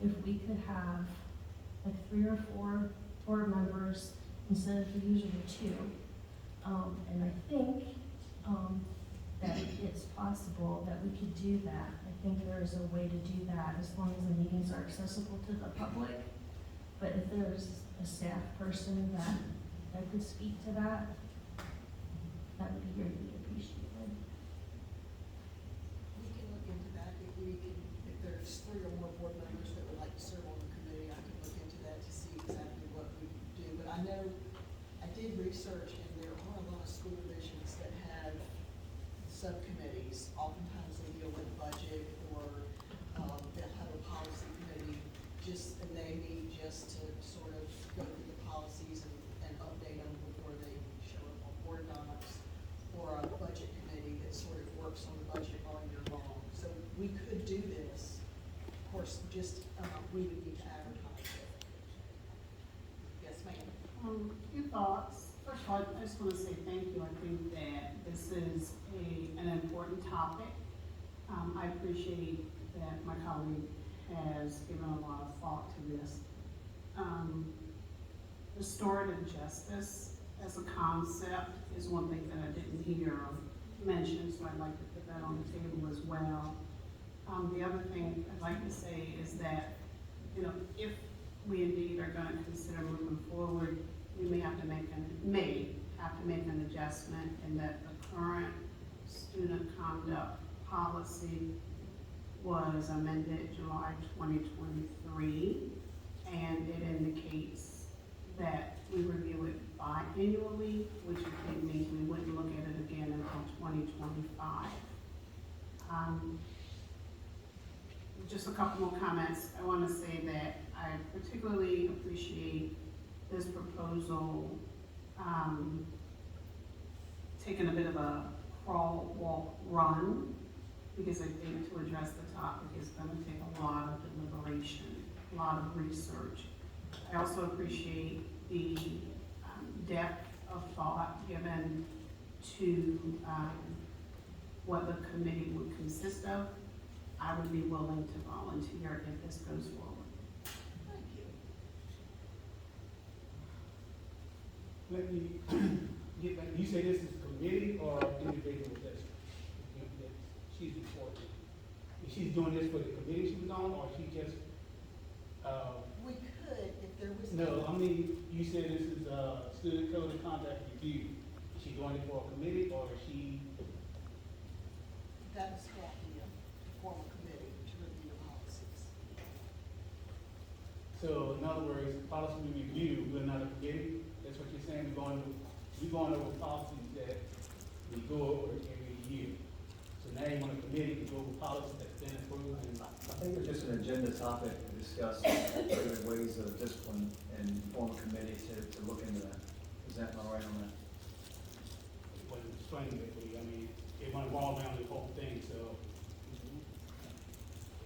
if we could have like 3 or 4 board members instead of the usual 2. And I think that it's possible that we could do that. I think there is a way to do that as long as the meetings are accessible to the public. But if there's a staff person that could speak to that, that would be greatly appreciated. We can look into that if there's 3 or more board members that would like to serve on the committee, I can look into that to see exactly what we do. But I know, I did research and there are a lot of school divisions that have subcommittees. Oftentimes they deal with budget or they'll have a policy committee and they meet just to sort of go through the policies and update them before they show up on board docs, or a budget committee that sort of works on the budget all year long. So we could do this. Of course, just we would need to advertise it. Yes, ma'am. Few thoughts. First of all, I just want to say thank you. I think that this is an important topic. I appreciate that my colleague has given a lot of thought to this. Restorative justice as a concept is one thing that I didn't hear mentioned, so I'd like to put that on the table as well. The other thing I'd like to say is that, if we indeed are going to consider moving forward, we may have to make an adjustment in that the current student conduct policy was amended July 2023, and it indicates that we review it biannually, which I think means we wouldn't look at it again until 2025. Just a couple more comments. I want to say that I particularly appreciate this proposal taking a bit of a crawl, walk, run, because I think to address the topic is going to take a lot of deliberation, a lot of research. I also appreciate the depth of thought given to what the committee would consist of. I would be willing to volunteer if this goes forward. Thank you. Let me get back. You say this is committee or individual that she's reporting? Is she doing this for the committee she was on, or she just? We could, if there was. No, I mean, you said this is student code of conduct review. Is she doing it for a committee, or is she? That is what the formal committee to review policies. So in other words, policy review, we're not a committee. That's what you're saying. We're going over policies that we go over every year. So now you want a committee to go over policies that's been approved. And I think it's just an agenda topic to discuss different ways of discipline and form a committee to look into that. Is that not right on that? When explaining it for you, I mean, it went all around the whole thing, so.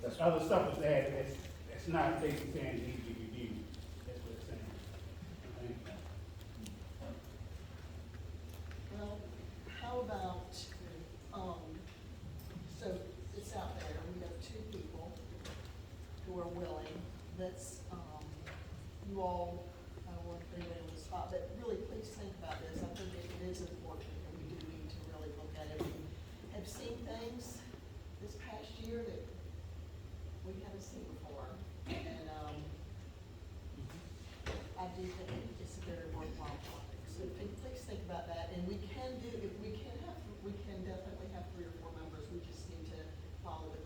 That's other stuff is added, that's not basically saying it needs to be reviewed. That's what it's saying. Okay. Well, how about, do think it's a very worthwhile topic. So please think about that, and we can definitely have 3 or 4 members. We just need to follow the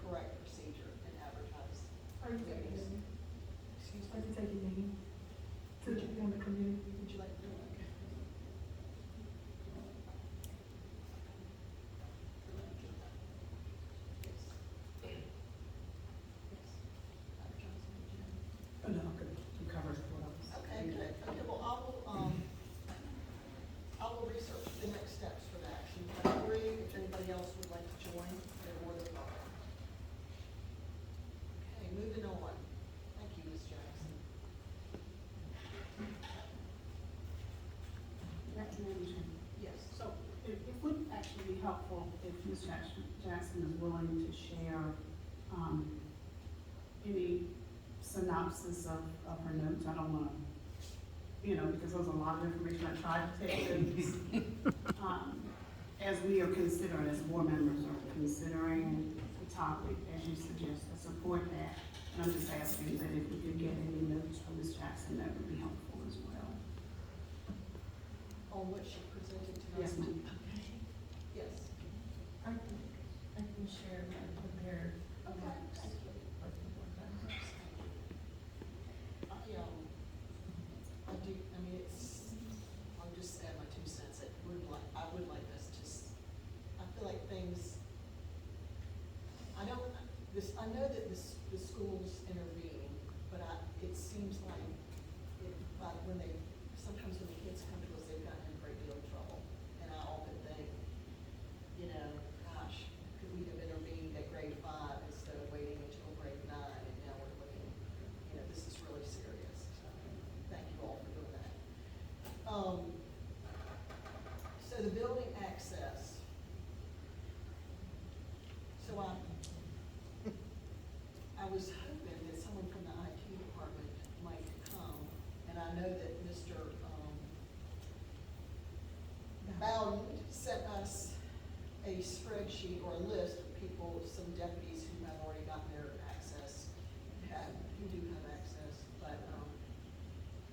correct procedure and advertise. Are you taking meetings. me? Excuse Are me? you taking me to be on the committee? Would you like to do it? Oh, no, I'm good. You covered what else. Okay, good. Okay, well, I will research the next steps for that action. I agree. If anybody else would like to join, they're more than welcome. Okay, moving on. Thank you, Ms. Jackson. Yes. So it would actually be helpful if Ms. Jackson is willing to share, any synopsis of her notes. I don't wanna, because there's a lot of information. I tried to take notes. As we are considering, as board members are considering the topic, as you suggest, I support that. And I'm just asking that if we could get any notes from Ms. Jackson, that would be helpful as well. On what she presented to us. Yes, ma'am. Okay. Yes. I can share my prepared Okay. notes Thank you. with the board members. I do, I mean, I'll just add my 2 cents. I would like us to, I feel like things, I know that the schools intervene, but it seems like sometimes when the kids come to us, they've gotten in a great deal of trouble. And I often think, gosh, could we have intervened at grade 5 instead of waiting until grade 9, and now we're looking, this is really serious. So, thank you all for doing that. So the building access. So I was hoping that someone from the IT department might come, and I know that Mr. Bowden sent us a spreadsheet or a list of people, some deputies who have already gotten their access, who do have access, but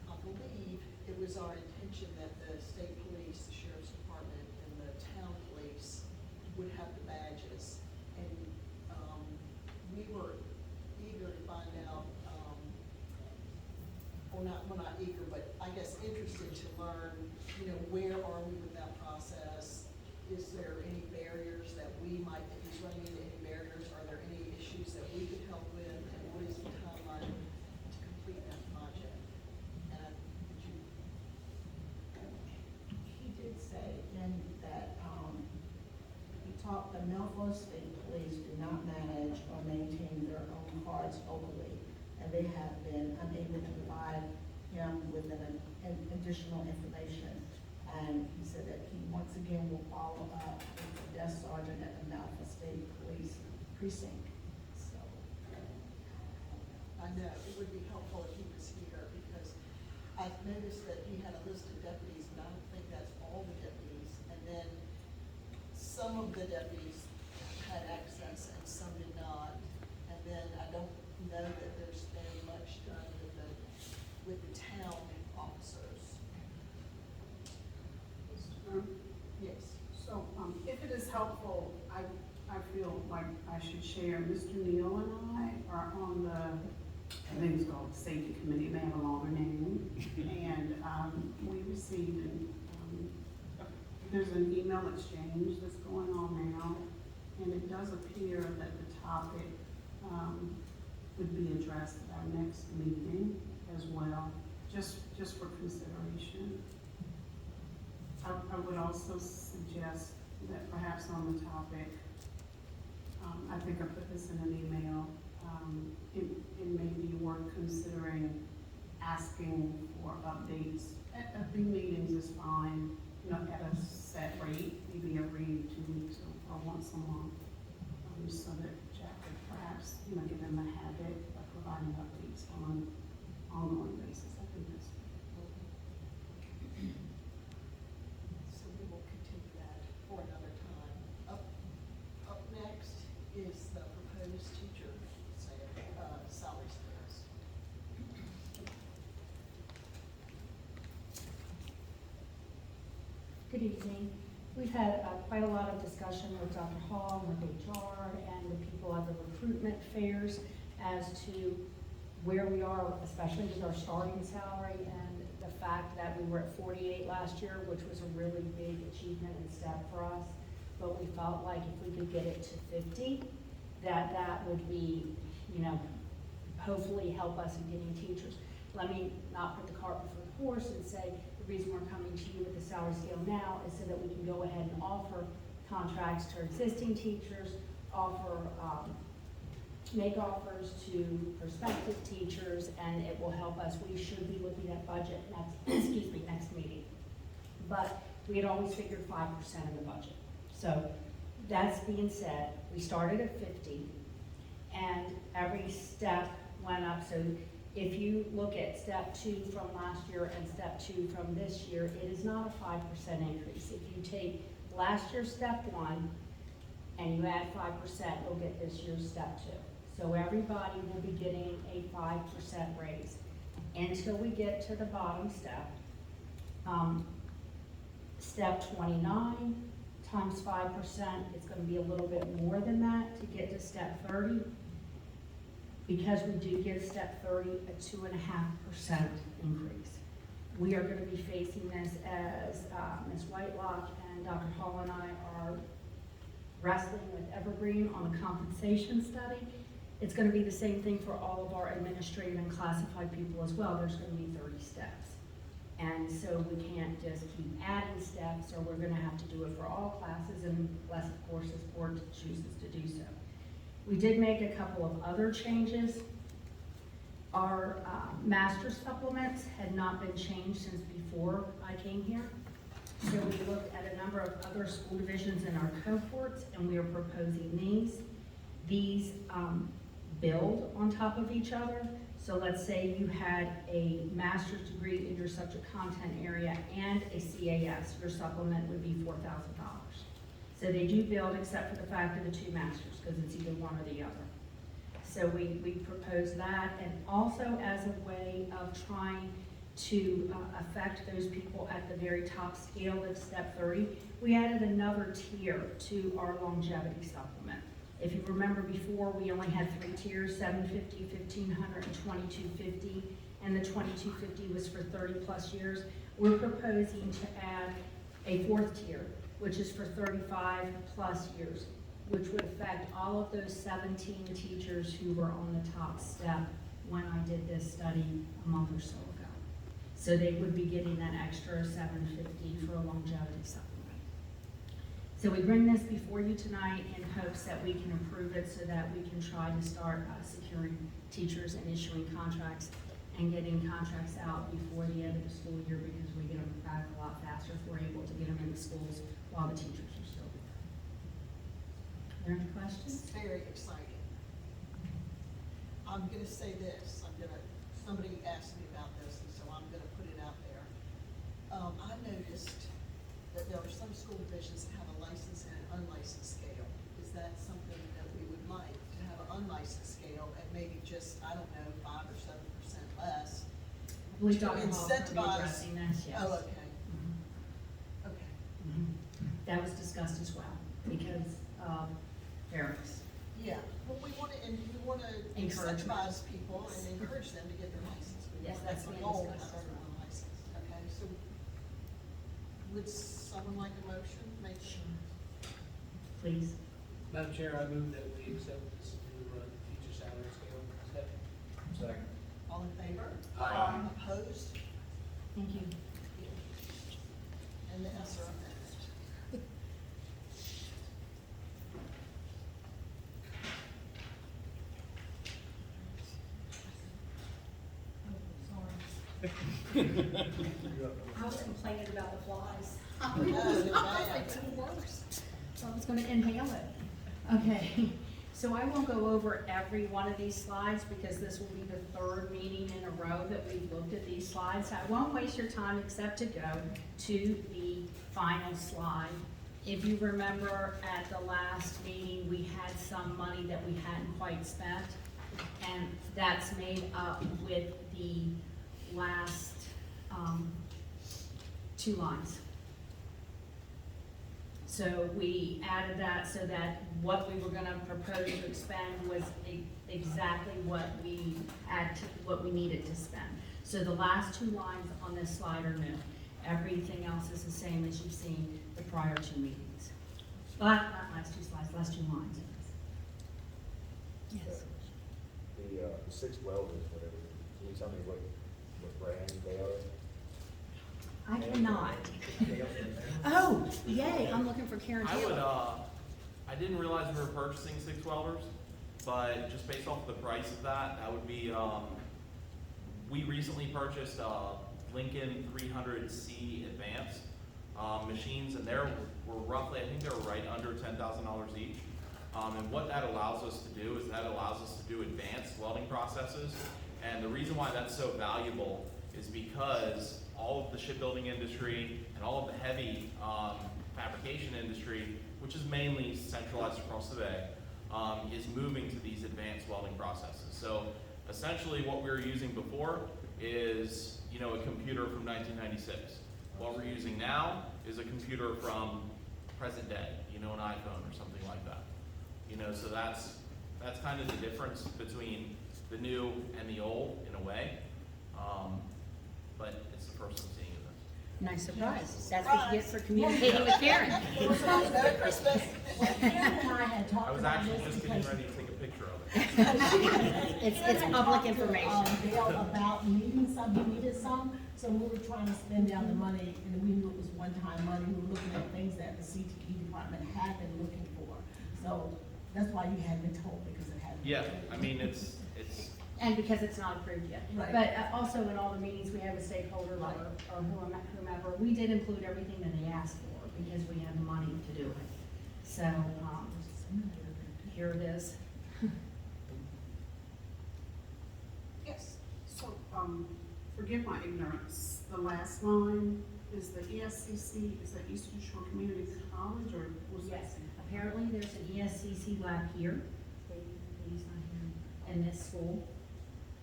I believe it was our intention that the state police, the sheriff's department, and the town police would have the badges. And we were eager to find out, well, not eager, but I guess interested to learn, where are we with that process? Is there any barriers that we might, if he's running into any barriers, are there any issues that we could help with? And what is the timeline to complete that project? And He did say then that, the Melville State Police do not manage or maintain their own cards locally, and they have been unable to provide him with an additional information. And he said that he once again will follow up with the desk sergeant at the Melville State Police precinct. So, I know, it would be helpful if he was here, because I've noticed that he had a list of deputies, but I don't think that's all the deputies. And then some of the deputies had access and some did not. And then I don't know that there's been much done with the town officers. Yes. So, if it is helpful, I feel like I should share, Mr. Neal and I are on I think it's called the Safety Committee, it may have a longer name. And, we received, there's an email exchange that's going on now, and it does appear that the topic, would be addressed at our next meeting as well, just for consideration. I would also suggest that perhaps on the topic, I think I put this in an email, it may be worth considering asking for updates. At the meetings is fine, at a set rate, maybe every 2 weeks or once a month. So that Jack could perhaps, get in the habit of providing updates on an ongoing basis. I think that's So we will continue that for another time. Up next is the proposed teacher salary scales. Good evening. We've had quite a lot of discussion with Dr. Hall, with HR, and the people at the recruitment fairs as to where we are, especially with our starting salary, and the fact that we were at 48 last year, which was a really big achievement and step for us. But we felt like if we could get it to 50, that would be, you know, hopefully help us in getting teachers. Let me not put the cart before the horse and say the reason we're coming to you with the salary scale now is so that we can go ahead and offer contracts to our existing teachers, make offers to prospective teachers, and it will help us. We should be looking at budget next meeting. But we had always figured 5% of the budget. So that's being said, we started at 50, and every step went up. So if you look at step 2 from last year and step 2 from this year, it is not a 5% increase. If you take last year's step 1 and you add 5%, you'll get this year's step 2. So everybody will be getting a 5% raise until we get to the bottom step. Step 29 times 5%, it's going to be a little bit more than that to get to step 30. Because we do give step 30 a 2.5% increase. We are going to be facing this as Ms. Whitelock and Dr. Hall and I are wrestling with Evergreen on a compensation study. It's going to be the same thing for all of our administrative and classified people as well. There's going to be 30 steps. And so we can't just keep adding steps, or we're going to have to do it for all classes, unless, of course, this board chooses to do so. We did make a couple of other changes. Our master supplements had not been changed since before I came here. So we looked at a number of other school divisions in our cohorts, and we are proposing these. These build on top of each other. So let's say you had a master's degree in your subject content area and a CAS, your supplement would be $4,000. So they do build, except for the fact of the 2 masters, because it's either one or the other. So we propose that, and also as a way of trying to affect those people at the very top scale of step 30, we added another tier to our longevity supplement. If you remember before, we only had 3 tiers, $750, $1,500, and $2,250, and the $2,250 was for 30 plus years. We're proposing to add a 4th tier, which is for 35 plus years, which would affect all of those 17 teachers who were on the top step when I did this study a month or so ago. So they would be getting that extra $750 for a longevity supplement. So we bring this before you tonight in hopes that we can approve it so that we can try to start securing teachers and issuing contracts and getting contracts out before the end of the school year, because we get them back a lot faster if we're able to get them in the schools while the teachers are still there. Are there any questions? It's very exciting. I'm gonna say this, somebody asked me about this, and so I'm gonna put it out there. I noticed that there are some school divisions that have a licensed and an unlicensed scale. Is that something that we would like, to have an unlicensed scale at maybe just, I don't know, 5 or 7% less? I believe Dr. Hall will be Incentivize- addressing this, yes. Oh, okay. Mhm. Okay. Mhm. That was discussed as well, because of fairness. Yeah, well, we wanna Encouragement. incentivize people and encourage them to get their license. We Yes, want that's the being goal to discussed have as well. everyone licensed, okay? So would someone like a motion, make sure? Please. Madam Chair, I move that we accept this new teacher salary scale. Second. All in favor? Aye. Opposed? Thank you. And the S are opposed. I was complaining about the flies. Oh, they're bad. It's the worst. So I was gonna inhale it. Okay, so I won't go over every one of these slides because this will be the 3rd meeting in a row that we've looked at these slides. I won't waste your time except to go to the final slide. If you remember at the last meeting, we had some money that we hadn't quite spent, and that's made up with the last 2 lines. So we added that so that what we were gonna propose to expend was exactly what we what we needed to spend. So the last 2 lines on this slide are new. Everything else is the same as you've seen the prior 2 meetings. Not last 2 slides, last 2 lines. Yes. The 6 welders, whatever, can you tell me what brand they are? I cannot. Oh, yay, I'm looking for Karen I would, Taylor. I didn't realize we were purchasing 6 welders, but just based off the price of that, that would be, we recently purchased, Lincoln 300C Advanced, machines, and they're, were roughly, I think they were right under $10,000 each. And what that allows us to do is that allows us to do advanced welding processes. And the reason why that's so valuable is because all of the shipbuilding industry and all of the heavy fabrication industry, which is mainly centralized across the bay, is moving to these advanced welding processes. So essentially what we were using before is, you know, a computer from 1996. What we're using now is a computer from present day, you know, an iPhone or something like that. You know, so that's kind of the difference between the new and the old in a way. But it's the first I'm seeing of this. Nice surprise. That's what you get for communicating with Karen. Merry Christmas. Karen and I had talked I was about actually this just getting because ready to take a picture of it. It's public information. Dale about needing some, he needed some, so we were trying to spend down the money, and we knew it was one-time money, we were looking at things that the CTE department had been looking for. So that's why you had been told, because it hadn't. Yeah, I mean, it's. And because it's not approved yet. Right. But also in all the meetings we had with stakeholders or whomever, we did include everything that they asked for because we had the money to do it. So, here it is. Yes. So, forgive my ignorance, the last line is the ESCC, is that Eastern Shore Community College, or was that? Yes, apparently there's an ESCC lab here. He's not here in this school.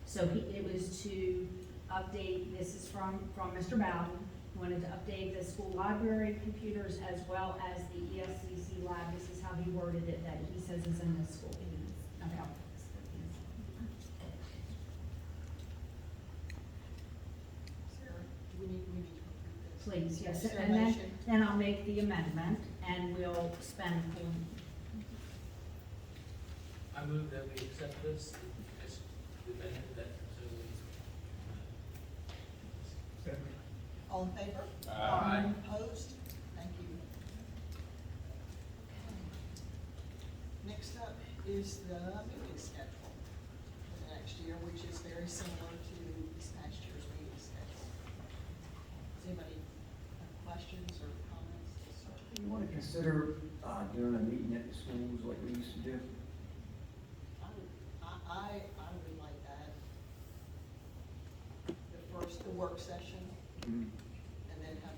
So it was to update, this is from Mr. Bowden, he wanted to update the school library computers as well as the ESCC lab. This is how he worded it, that he says is in the school. About Sarah, we need to approve this. Please, yes, Is there a and motion? then I'll make the amendment and we'll spend. I move that we accept this as the benefit that All in favor? Aye. Opposed? Thank you. Okay. Next up is the meeting schedule for the next year, which is very similar to this past year's meeting schedule. Does anybody have questions or comments to start? You want to consider doing a meeting at the schools like we used to do? I would like that. The work session, Mm-hmm. and then have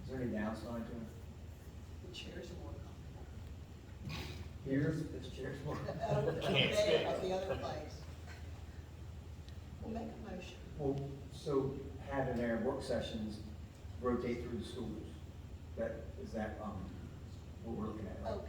Is there any downside to it? the chairs are more comfortable. Here, this chair's more. At the other place. We'll make a motion. Well, so having their work sessions rotate through the schools, is that what we're looking at, right? Okay.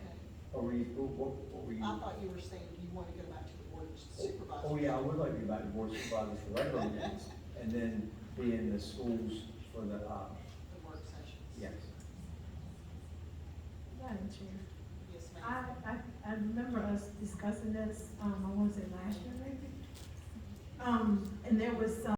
Or were you, what were you? I thought you were saying you want to go back to the board of supervisors. Oh, yeah, I would like to go back to board of supervisors for regular meetings, and then be in the schools for the, The work sessions. yes. Madam Chair, Yes, ma'am. I remember us discussing this, I want to say last year maybe. And there was some